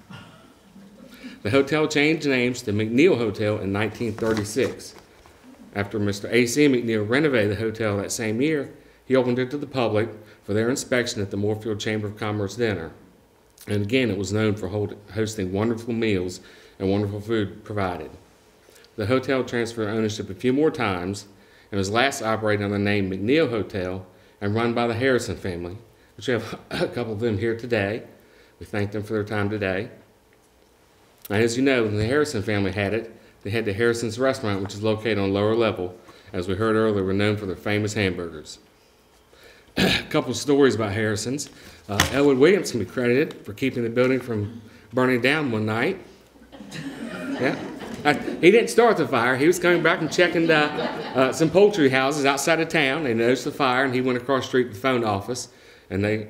The hotel changed names to McNeil Hotel in 1936. After Mr. A.C. McNeil renovated the hotel that same year, he opened it to the public for their inspection at the Moorefield Chamber of Commerce dinner. And again, it was known for hosting wonderful meals and wonderful food provided. The hotel transferred ownership a few more times and was last operated under the name McNeil Hotel and run by the Harrison family, which we have a couple of them here today. We thank them for their time today. And as you know, when the Harrison family had it, they had the Harrison's Restaurant, which is located on lower level. As we heard earlier, we're known for their famous hamburgers. A couple of stories about Harrison's. Elwood Williams can be credited for keeping the building from burning down one night. Yeah. He didn't start the fire. He was coming back and checking some poultry houses outside of town. They noticed the fire, and he went across the street to the phone office, and they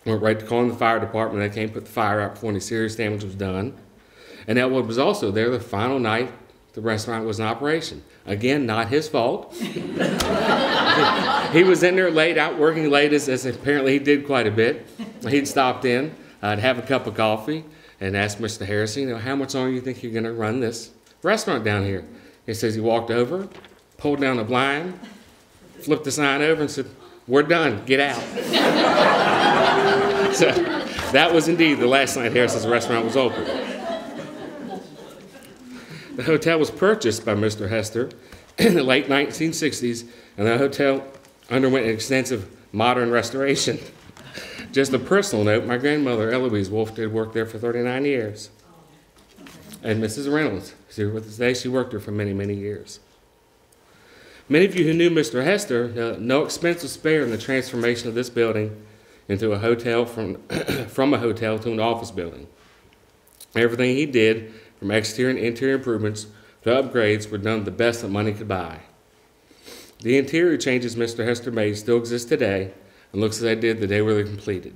went right to calling the fire department. They came, put the fire out before any serious damage was done. And Elwood was also there the final night the restaurant was in operation. Again, not his fault. He was in there late, out working late, as apparently he did quite a bit. He'd stopped in to have a cup of coffee and asked Mr. Harrison, how much longer do you think you're going to run this restaurant down here? He says he walked over, pulled down the blind, flipped the sign over and said, "We're done, get out." So that was indeed the last night Harrison's restaurant was open. The hotel was purchased by Mr. Hester in the late 1960s, and the hotel underwent an extensive modern restoration. Just a personal note, my grandmother, Eloise Wolfe, did work there for 39 years. And Mrs. Reynolds, who's here with us today, she worked there for many, many years. Many of you who knew Mr. Hester, no expense was spared in the transformation of this building into a hotel from a hotel to an office building. Everything he did, from exterior and interior improvements to upgrades, were done the best that money could buy. The interior changes Mr. Hester made still exist today and looks as they did the day they were completed.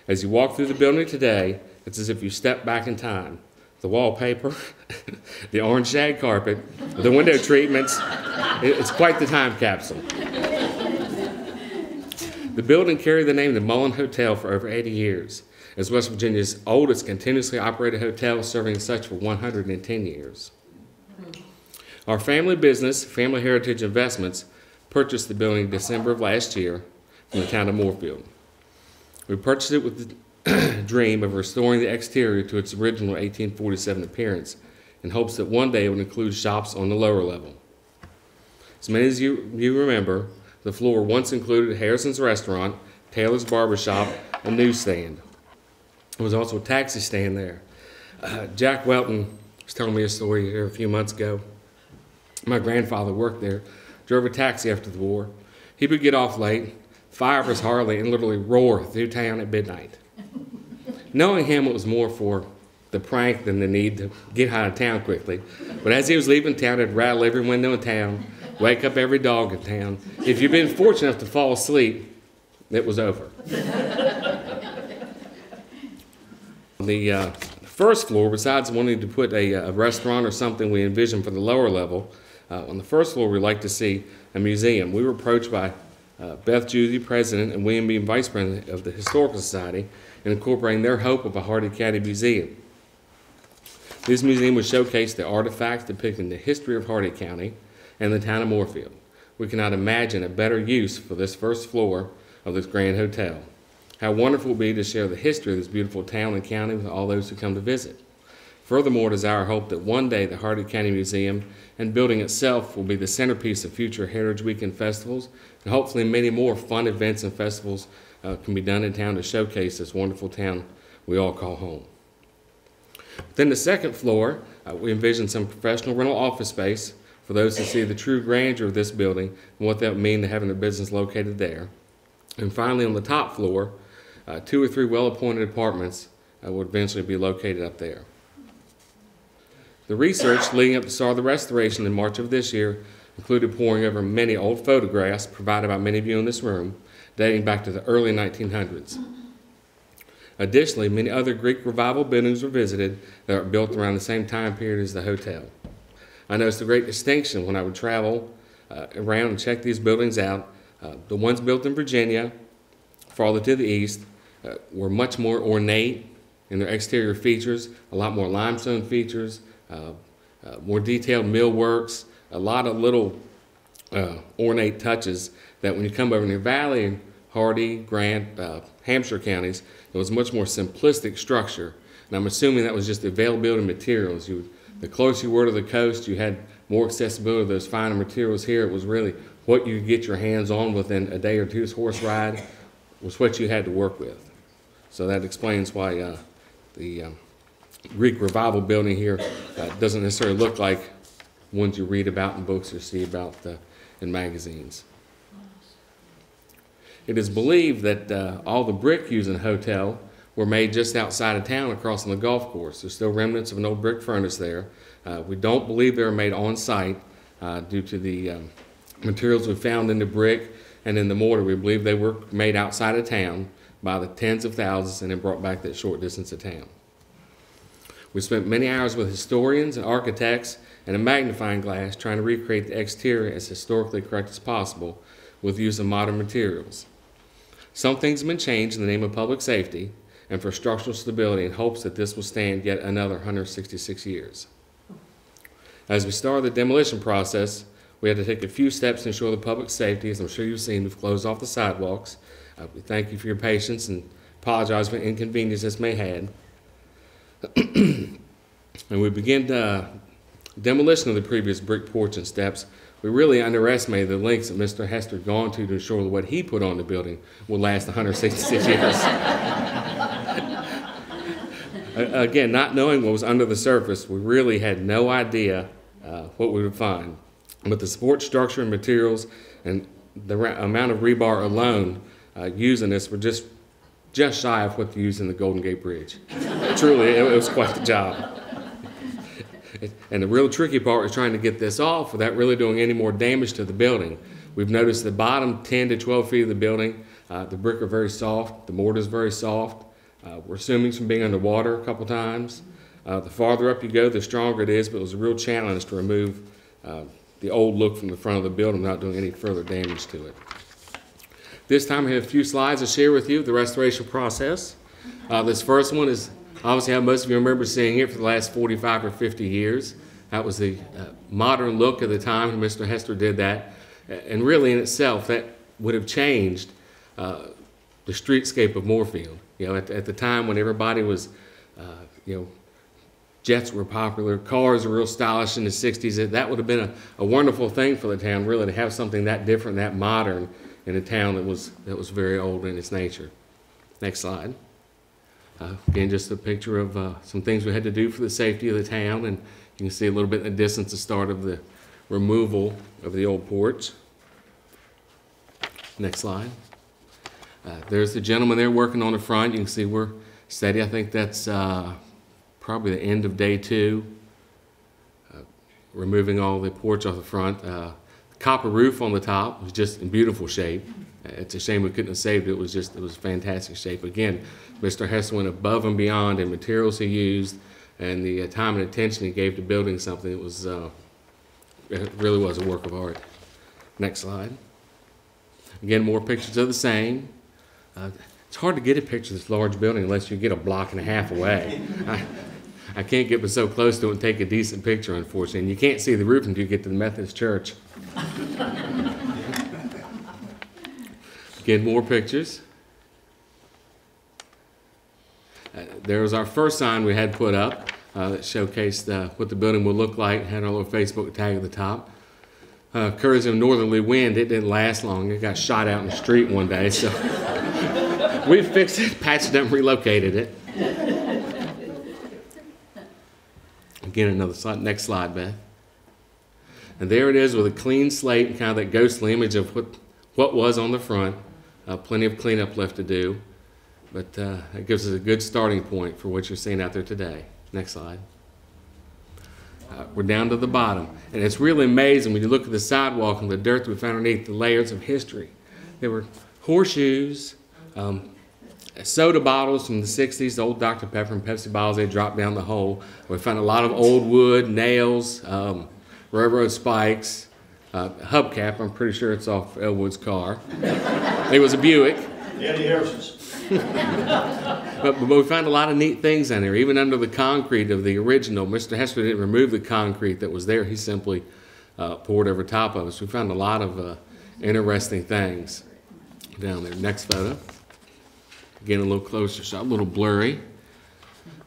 As you walk through the building today, it's as if you stepped back in time. The wallpaper, the orange shag carpet, the window treatments, it's quite the time capsule. The building carried the name of the Mullin Hotel for over 80 years. As West Virginia's oldest continuously operated hotel, serving as such for 110 years. Our family business, Family Heritage Investments, purchased the building in December of last year from the town of Moorefield. We purchased it with the dream of restoring the exterior to its original 1847 appearance in hopes that one day it would include shops on the lower level. As many as you remember, the floor once included Harrison's Restaurant, Taylor's Barbershop, and newsstand. There was also a taxi stand there. Jack Welton was telling me a story here a few months ago. My grandfather worked there, drove a taxi after the war. He would get off late, fire up his Harley, and literally roar through town at midnight. Knowing him, it was more for the prank than the need to get out of town quickly. But as he was leaving town, he'd rattle every window in town, wake up every dog in town. If you'd been fortunate enough to fall asleep, it was over. The first floor, besides wanting to put a restaurant or something we envisioned for the lower level, on the first floor we'd like to see a museum. We were approached by Beth Judy, president, and William Beam, vice president of the Historical Society, in incorporating their hope of a Hardy County museum. This museum would showcase the artifacts depicting the history of Hardy County and the town of Moorefield. We cannot imagine a better use for this first floor of this grand hotel. How wonderful it will be to share the history of this beautiful town and county with all those who come to visit. Furthermore, it is our hope that one day the Hardy County Museum and building itself will be the centerpiece of future Heritage Weekend festivals, and hopefully many more fun events and festivals can be done in town to showcase this wonderful town we all call home. Then the second floor We envision some professional rental office space for those to see the true grandeur of this building and what that would mean to having a business located there. And finally, on the top floor, 2 or 3 well-appointed apartments would eventually be located up there. The research leading up to the start of the restoration in March of this year included poring over many old photographs provided by many of you in this room, dating back to the early 1900s. Additionally, many other Greek Revival buildings were visited that were built around the same time period as the hotel. I noticed a great distinction when I would travel around and check these buildings out. The ones built in Virginia, farther to the east, were much more ornate in their exterior features, a lot more limestone features, more detailed millworks, a lot of little ornate touches that when you come over in the Valley and Hardy, Grant, Hampshire counties, it was much more simplistic structure. And I'm assuming that was just the availability of materials. The closer you were to the coast, you had more accessibility to those finer materials. Here, it was really what you could get your hands on within a day or two's horse ride was what you had to work with. So that explains why the Greek Revival building here doesn't necessarily look like ones you read about in books or see about in magazines. It is believed that all the brick used in the hotel were made just outside of town across on the golf course. There's still remnants of an old brick furnace there. We don't believe they were made on site due to the materials we found in the brick and in the mortar. We believe they were made outside of town by the tens of thousands and then brought back that short distance of town. We spent many hours with historians and architects and a magnifying glass trying to recreate the exterior as historically correct as possible with the use of modern materials. Some things have been changed in the name of public safety and for structural stability in hopes that this will stand yet another 166 years. As we started the demolition process, we had to take a few steps to ensure the public safety. As I'm sure you've seen, we've closed off the sidewalks. We thank you for your patience and apologize for the inconvenience this may have. And we began demolition of the previous brick porch and steps. We really underestimated the lengths that Mr. Hester had gone to ensure that what he put on the building would last 166 years. Again, not knowing what was under the surface, we really had no idea what we would find. But the support structure and materials and the amount of rebar alone used in this were just shy of what they used in the Golden Gate Bridge. Truly, it was quite the job. And the real tricky part was trying to get this off without really doing any more damage to the building. We've noticed the bottom 10 to 12 feet of the building, the brick are very soft, the mortar is very soft. We're assuming from being underwater a couple times. The farther up you go, the stronger it is, but it was a real challenge to remove the old look from the front of the building without doing any further damage to it. This time I have a few slides to share with you, the restoration process. This first one is obviously how most of you remember seeing it for the last 45 or 50 years. That was the modern look at the time when Mr. Hester did that. And really in itself, that would have changed the streetscape of Moorefield. You know, at the time when everybody was, jets were popular, cars were real stylish in the 60s, that would have been a wonderful thing for the town, really, to have something that different, that modern in a town that was very old in its nature. Next slide. Again, just a picture of some things we had to do for the safety of the town, and you can see a little bit in the distance the start of the removal of the old porch. Next slide. There's the gentleman there working on the front. You can see we're steady. I think that's probably the end of day 2. Removing all the porch off the front. The copper roof on the top was just in beautiful shape. It's a shame we couldn't have saved it. It was fantastic shape. Again, Mr. Hester went above and beyond in materials he used and the time and attention he gave to building something. It really was a work of art. Next slide. Again, more pictures of the same. It's hard to get a picture of this large building unless you get a block and a half away. I can't get so close to it and take a decent picture, unfortunately. And you can't see the roof until you get to the Methodist church. Again, more pictures. There was our first sign we had put up that showcased what the building would look like. Had our little Facebook tag at the top. Courtesy of northerly wind, it didn't last long. It got shot out in the street one day, so we fixed it, patched it up, and relocated it. Again, another slide. Next slide, Beth. And there it is with a clean slate and kind of that ghostly image of what was on the front. Plenty of cleanup left to do, but it gives us a good starting point for what you're seeing out there today. Next slide. We're down to the bottom, and it's really amazing when you look at the sidewalk and the dirt that we found underneath, the layers of history. There were horseshoes, soda bottles from the 60s, the old Dr. Pepper and Pepsi bottles, they dropped down the hole. We found a lot of old wood, nails, railroad spikes, hubcap. I'm pretty sure it's off Elwood's car. It was a Buick. Eddie Harrison's. But we found a lot of neat things in there, even under the concrete of the original. Mr. Hester didn't remove the concrete that was there. He simply poured over top of us. We found a lot of interesting things down there. Next photo. Again, a little closer shot, a little blurry.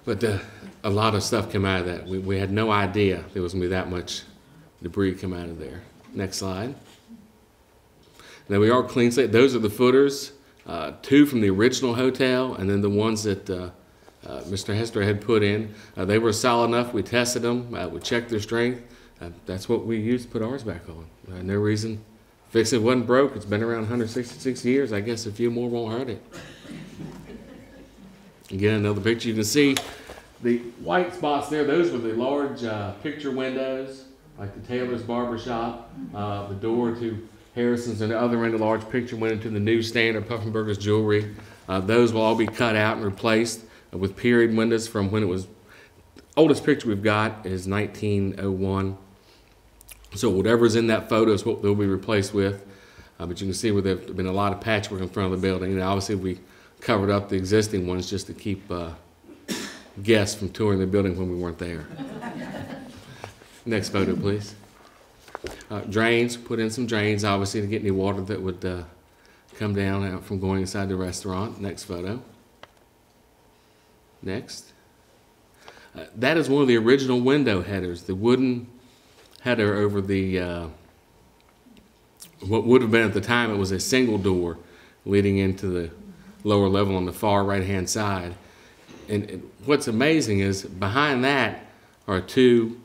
But a lot of stuff came out of that. We had no idea there was going to be that much debris come out of there. Next slide. Now we are clean slate. Those are the footers. 2 from the original hotel, and then the ones that Mr. Hester had put in. They were solid enough. We tested them. We checked their strength. That's what we used to put ours back on. No reason. Fix it wasn't broke. It's been around 166 years. I guess a few more won't hurt it. Again, another picture. You can see the white spots there. Those were the large picture windows, like the Taylor's Barber Shop, the door to Harrison's, and the other end, a large picture went into the newsstand or Puffenberger's jewelry. Those will all be cut out and replaced with period windows from when it was. Oldest picture we've got is 1901. So whatever's in that photo is what they'll be replaced with. But you can see where there's been a lot of patchwork in front of the building. And obviously we covered up the existing ones just to keep guests from touring the building when we weren't there. Next photo, please. Drains, put in some drains, obviously, to get any water that would come down out from going inside the restaurant. Next photo. Next. That is one of the original window headers, the wooden header over the, what would have been at the time, it was a single door leading into the lower level on the far right-hand side. And what's amazing is behind that are 2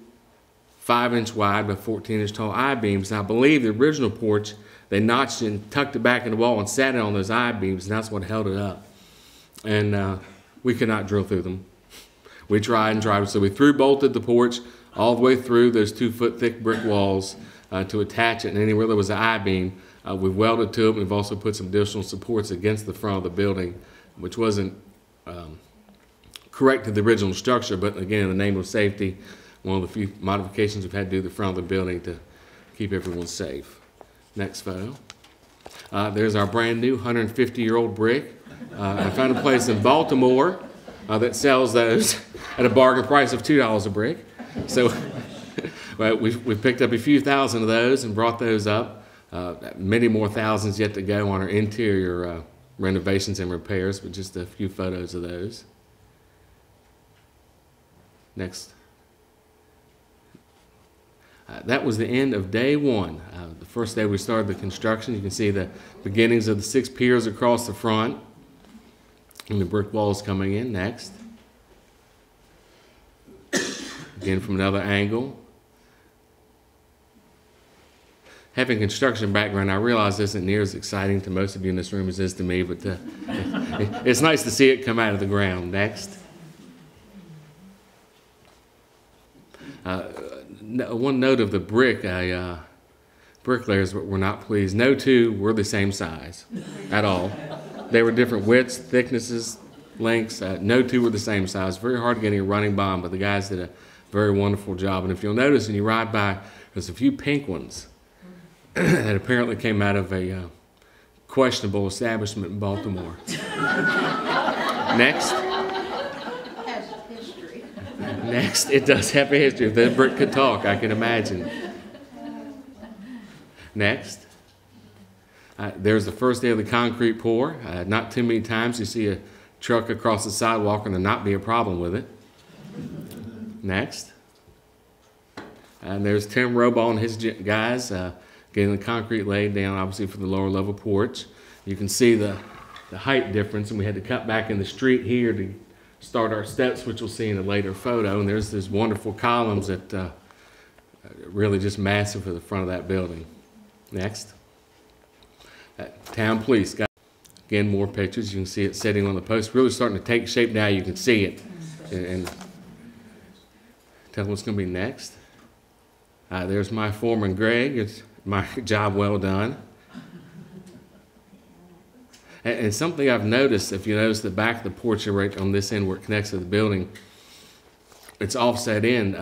5-inch wide by 14-inch tall I-beams. And I believe the original porch, they notched it and tucked it back in the wall and sat it on those I-beams, and that's what held it up. And we could not drill through them. We tried and tried, so we through-bolted the porch all the way through those 2-foot thick brick walls to attach it, and anywhere there was an I-beam, we've welded to it. We've also put some additional supports against the front of the building, which wasn't correct to the original structure, but again, in the name of safety, one of the few modifications we've had to do to the front of the building to keep everyone safe. Next photo. There's our brand new 150-year-old brick. I found a place in Baltimore that sells those at a bargain price of $2 a brick. So we've picked up a few thousand of those and brought those up. Many more thousands yet to go on our interior renovations and repairs, but just a few photos of those. Next. That was the end of day 1. The first day we started the construction. You can see the beginnings of the 6 piers across the front and the brick walls coming in. Next. Again from another angle. Having construction background, I realize this isn't near as exciting to most of you in this room as it is to me, but it's nice to see it come out of the ground. Next. One note of the brick, bricklayers were not pleased. No 2 were the same size at all. They were different widths, thicknesses, lengths. No 2 were the same size. Very hard to get any running by them, but the guys did a very wonderful job. And if you'll notice when you ride by, there's a few pink ones that apparently came out of a questionable establishment in Baltimore. Next. Next, it does have a history. If that brick could talk, I can imagine. Next. There's the first day of the concrete pour. Not too many times you see a truck across the sidewalk and there not be a problem with it. Next. And there's Tim Robaugh and his guys getting the concrete laid down, obviously, for the lower level porch. You can see the height difference, and we had to cut back in the street here to start our steps, which we'll see in a later photo. And there's these wonderful columns that really just massive for the front of that building. Next. Town police. Again, more pictures. You can see it sitting on the post. Really starting to take shape now. You can see it. And tell them what's going to be next. There's my foreman, Greg. It's my job well done. And something I've noticed, if you notice the back of the porch right on this end where it connects to the building, it's offset in.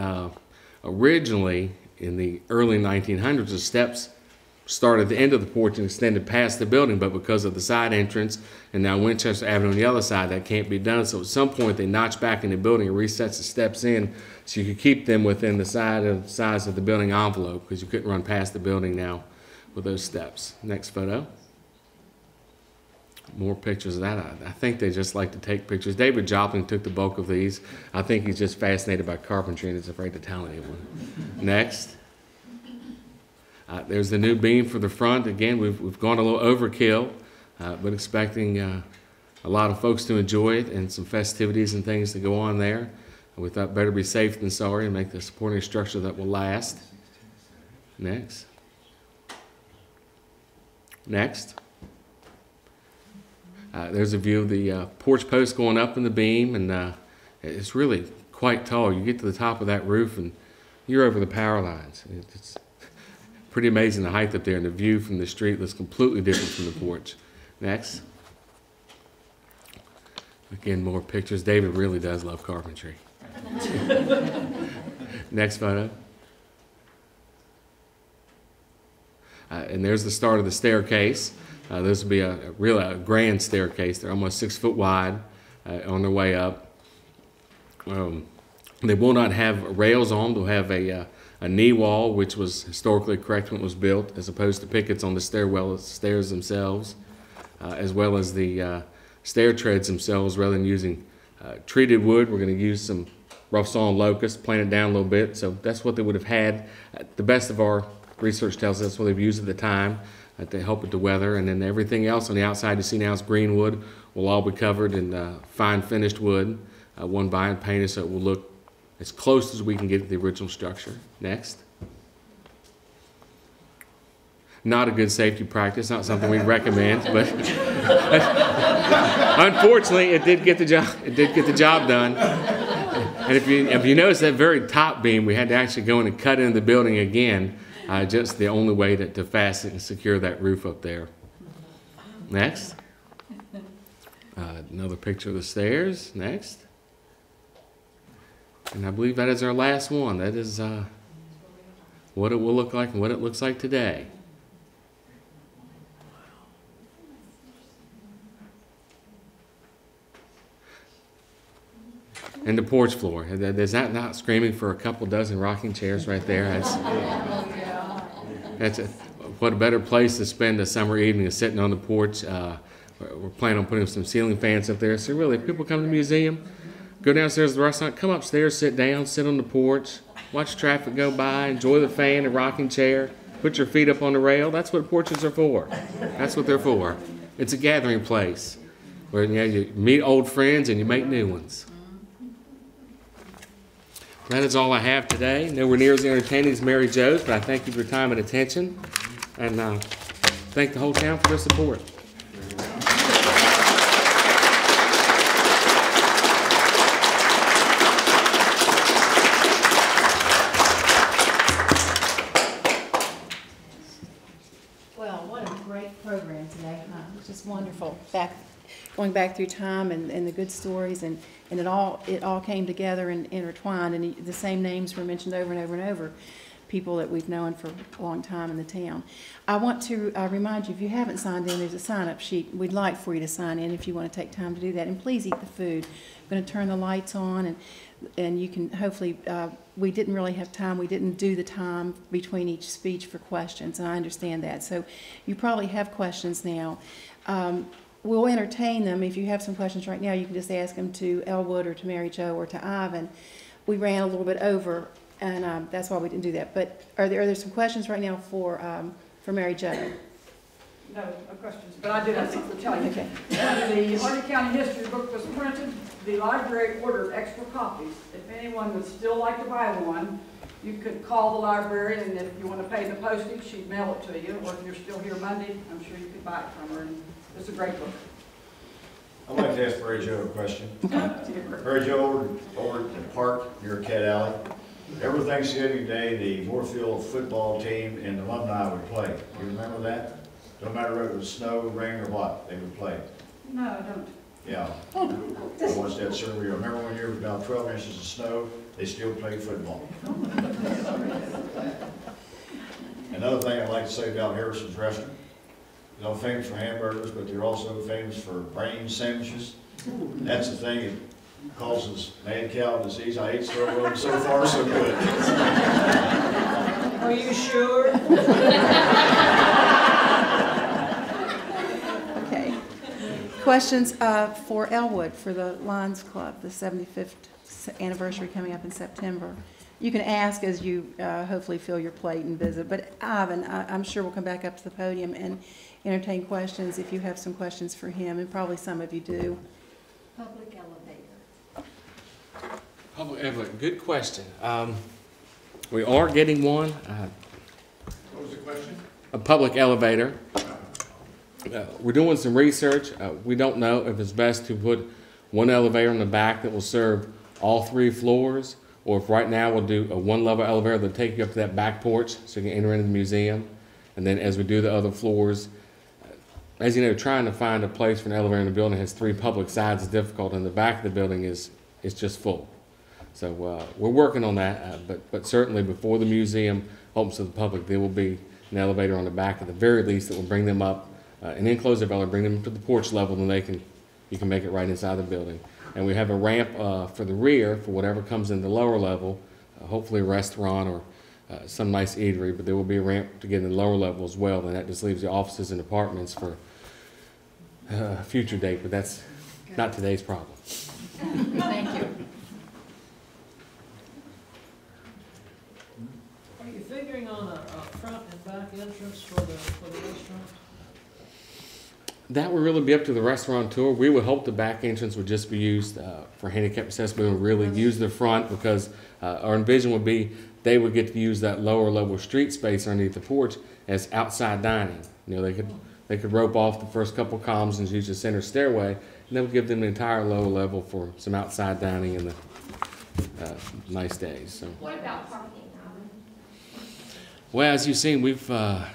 Originally, in the early 1900s, the steps started at the end of the porch and extended past the building, but because of the side entrance and now Winchester Avenue on the other side, that can't be done. So at some point, they notched back in the building and resets the steps in so you could keep them within the size of the building envelope, because you couldn't run past the building now with those steps. Next photo. More pictures of that. I think they just like to take pictures. David Joplin took the bulk of these. I think he's just fascinated by carpentry and is afraid to tell anyone. Next. There's the new beam for the front. Again, we've gone a little overkill, but expecting a lot of folks to enjoy it and some festivities and things to go on there. We thought better be safe than sorry and make the supporting structure that will last. Next. Next. There's a view of the porch post going up in the beam, and it's really quite tall. You get to the top of that roof and you're over the power lines. It's pretty amazing the height up there, and the view from the street looks completely different from the porch. Next. Again, more pictures. David really does love carpentry. Next photo. And there's the start of the staircase. This will be a really grand staircase. They're almost 6 foot wide on their way up. They will not have rails on. They'll have a knee wall, which was historically correct when it was built, as opposed to pickets on the stairs themselves, as well as the stair treads themselves. Rather than using treated wood, we're going to use some rough sawn locust, plane it down a little bit. So that's what they would have had. The best of our research tells us that's what they've used at the time to help with the weather. And then everything else on the outside you see now is green wood. Will all be covered in fine finished wood, one by and painted, so it will look as close as we can get to the original structure. Next. Not a good safety practice, not something we recommend, but unfortunately, it did get the job. It did get the job done. And if you notice that very top beam, we had to actually go in and cut into the building again. Just the only way to fasten and secure that roof up there. Next. Another picture of the stairs. Next. And I believe that is our last one. That is what it will look like and what it looks like today. And the porch floor. Is that not screaming for a couple dozen rocking chairs right there? That's what a better place to spend a summer evening is sitting on the porch. We're planning on putting some ceiling fans up there. So really, if people come to the museum, go downstairs to the restaurant, come upstairs, sit down, sit on the porch, watch traffic go by, enjoy the fan and rocking chair, put your feet up on the rail. That's what porches are for. That's what they're for. It's a gathering place where you meet old friends and you make new ones. That is all I have today. Nowhere near as entertaining as Mary Jo's, but I thank you for your time and attention, and thank the whole town for their support. Well, what a great program today, huh? It's just wonderful. Going back through time and the good stories, and it all came together and intertwined, and the same names were mentioned over and over and over, people that we've known for a long time in the town. I want to remind you, if you haven't signed in, there's a sign-up sheet. We'd like for you to sign in if you want to take time to do that, and please eat the food. I'm going to turn the lights on, and you can hopefully, we didn't really have time. We didn't do the time between each speech for questions, and I understand that. So you probably have questions now. We'll entertain them. If you have some questions right now, you can just ask them to Elwood or to Mary Jo or to Ivan. We ran a little bit over, and that's why we didn't do that. But are there some questions right now for Mary Jo? No questions, but I did have something to tell you. Okay. When the Hardy County History book was printed, the library ordered extra copies. If anyone would still like to buy one, you could call the library, and if you want to pay the postage, she'd mail it to you. Or if you're still here Monday, I'm sure you could buy it from her. And it's a great book. I'd like to ask Mary Jo a question. Mary Jo, over at the park near Cat Alley, every Thanksgiving Day, the Moorefield football team and the alumni would play. You remember that? No matter whether it was snow, rain, or what, they would play. No, I don't. Yeah. I watched that survey. I remember when there was about 12 inches of snow, they still played football. Another thing I'd like to say about Harrison's Restaurant, they're famous for hamburgers, but they're also famous for brain sandwiches. That's the thing that causes mad cow disease. I ate several of them. So far, so good. Are you sure? Okay. Questions for Elwood, for the Lions Club, the 75th anniversary coming up in September. You can ask as you hopefully fill your plate and visit, but Ivan, I'm sure will come back up to the podium and entertain questions if you have some questions for him, and probably some of you do. Public elevator. Public elevator, good question. We are getting one. What was the question? A public elevator. We're doing some research. We don't know if it's best to put one elevator in the back that will serve all 3 floors, or if right now we'll do a 1-level elevator that'll take you up to that back porch so you can enter into the museum. And then as we do the other floors, as you know, trying to find a place for an elevator in the building that has 3 public sides is difficult, and the back of the building is just full. So we're working on that, but certainly before the museum opens to the public, there will be an elevator on the back at the very least that will bring them up, an enclosed elevator, bring them to the porch level, and you can make it right inside the building. And we have a ramp for the rear for whatever comes in the lower level, hopefully a restaurant or some nice eatery, but there will be a ramp to get in the lower level as well, and that just leaves the offices and apartments for a future date, but that's not today's problem. Thank you. Are you figuring on a front and back entrance for the restaurant? That would really be up to the restaurateur. We would hope the back entrance would just be used for handicap accessibility and really use the front, because our envision would be they would get to use that lower level street space underneath the porch as outside dining. You know, they could rope off the first couple columns and use the center stairway, and that would give them the entire lower level for some outside dining in the nice days. So. What about parking, Alan? Well, as you've seen, we've done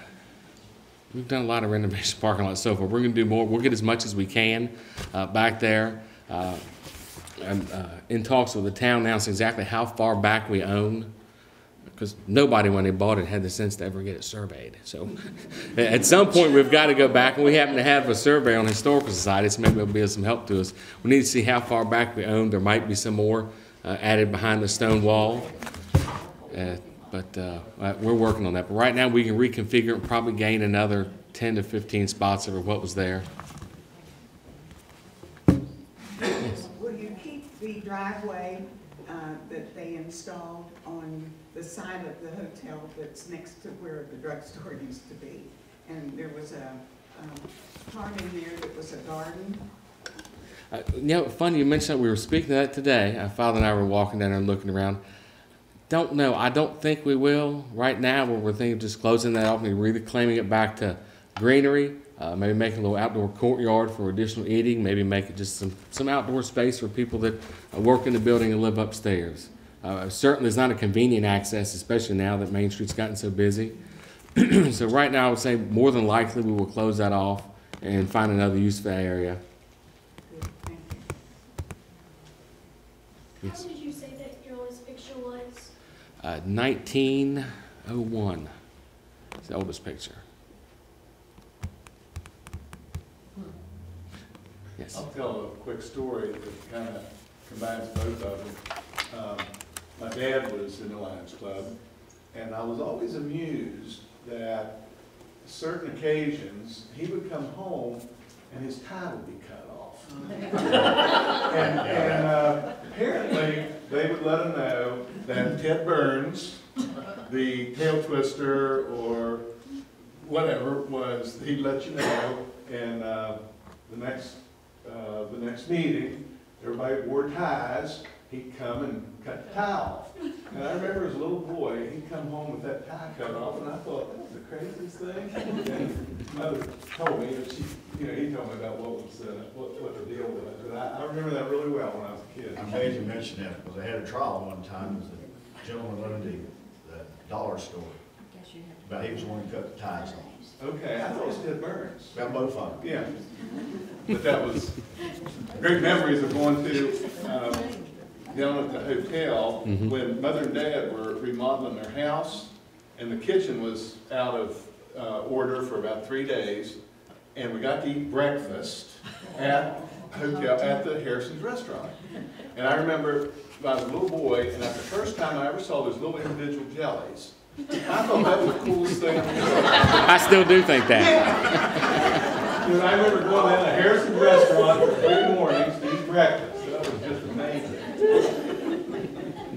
a lot of renovation parking lots so far. We're going to do more. We'll get as much as we can back there. I'm in talks with the town now, so exactly how far back we own, because nobody, when they bought it, had the sense to ever get it surveyed. So at some point, we've got to go back, and we happen to have a survey on the Historical Society, so maybe it'll be of some help to us. We need to see how far back we own. There might be some more added behind the stone wall. But we're working on that. But right now, we can reconfigure and probably gain another 10 to 15 spots over what was there. Yes. Will you keep the driveway that they installed on the side of the hotel that's next to where the drugstore used to be? And there was a part in there that was a garden. You know, funny you mentioned that. We were speaking of that today. Father and I were walking down there and looking around. Don't know. I don't think we will. Right now, we're thinking of just closing that off and reclaiming it back to greenery, maybe making a little outdoor courtyard for additional eating, maybe make it just some outdoor space for people that work in the building and live upstairs. Certainly, it's not a convenient access, especially now that Main Street's gotten so busy. So right now, I would say more than likely we will close that off and find another use for that area. Good, thank you. Yes. How did you say that your oldest picture was? 1901. It's the oldest picture. Yes. I'll tell a quick story that kind of combines both of them. My dad was in the Lions Club, and I was always amused that certain occasions he would come home and his tie would be cut off. and apparently they would let him know that Ted Burns, the tail twister or whatever, was he'd let you know, and the next meeting, everybody wore ties, he'd come and cut the tie off. And I remember as a little boy, he'd come home with that tie cut off, and I thought, that was the craziest thing. And Mother told me, that he told me about what the deal was, but I remember that really well when I was a kid. I'm glad you mentioned that, because I had a trial one time, it was a gentleman owned the dollar store. But he was the one who cut the ties off. Okay, I thought it was Ted Burns. Got both of them. Yeah. But that was great memories of going to, down at the hotel when Mother and Dad were remodeling their house, and the kitchen was out of order for about 3 days, and we got to eat breakfast at the Harrison's restaurant. And I remember I was a little boy, and that's the first time I ever saw those little individual jellies. I thought that was the coolest thing. I still do think that. I remember going down to Harrison's restaurant for 3 mornings to eat breakfast. That was just amazing.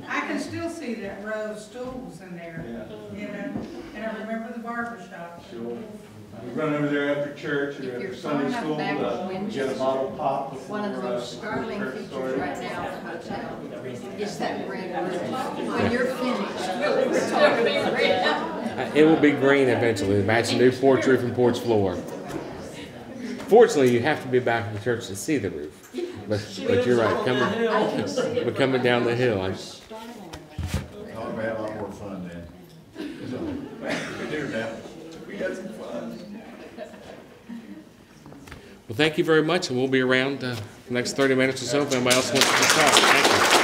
I can still see that row of stools in there, Yeah. you know, and I remember the barber shop. Sure. We run over there after church or after Sunday school, get a bottle of pop. One of the most startling features right now of the hotel is that green roof. When you're finished, we're talking green. It will be green eventually, match a new porch roof and porch floor. Fortunately, you have to be back in the church to see the roof. But you're right, we're coming down the hill. Oh, we had a lot more fun then. We do now. We had some fun. Well, thank you very much, and we'll be around the next 30 minutes or so if anybody else wants to talk. Thank you.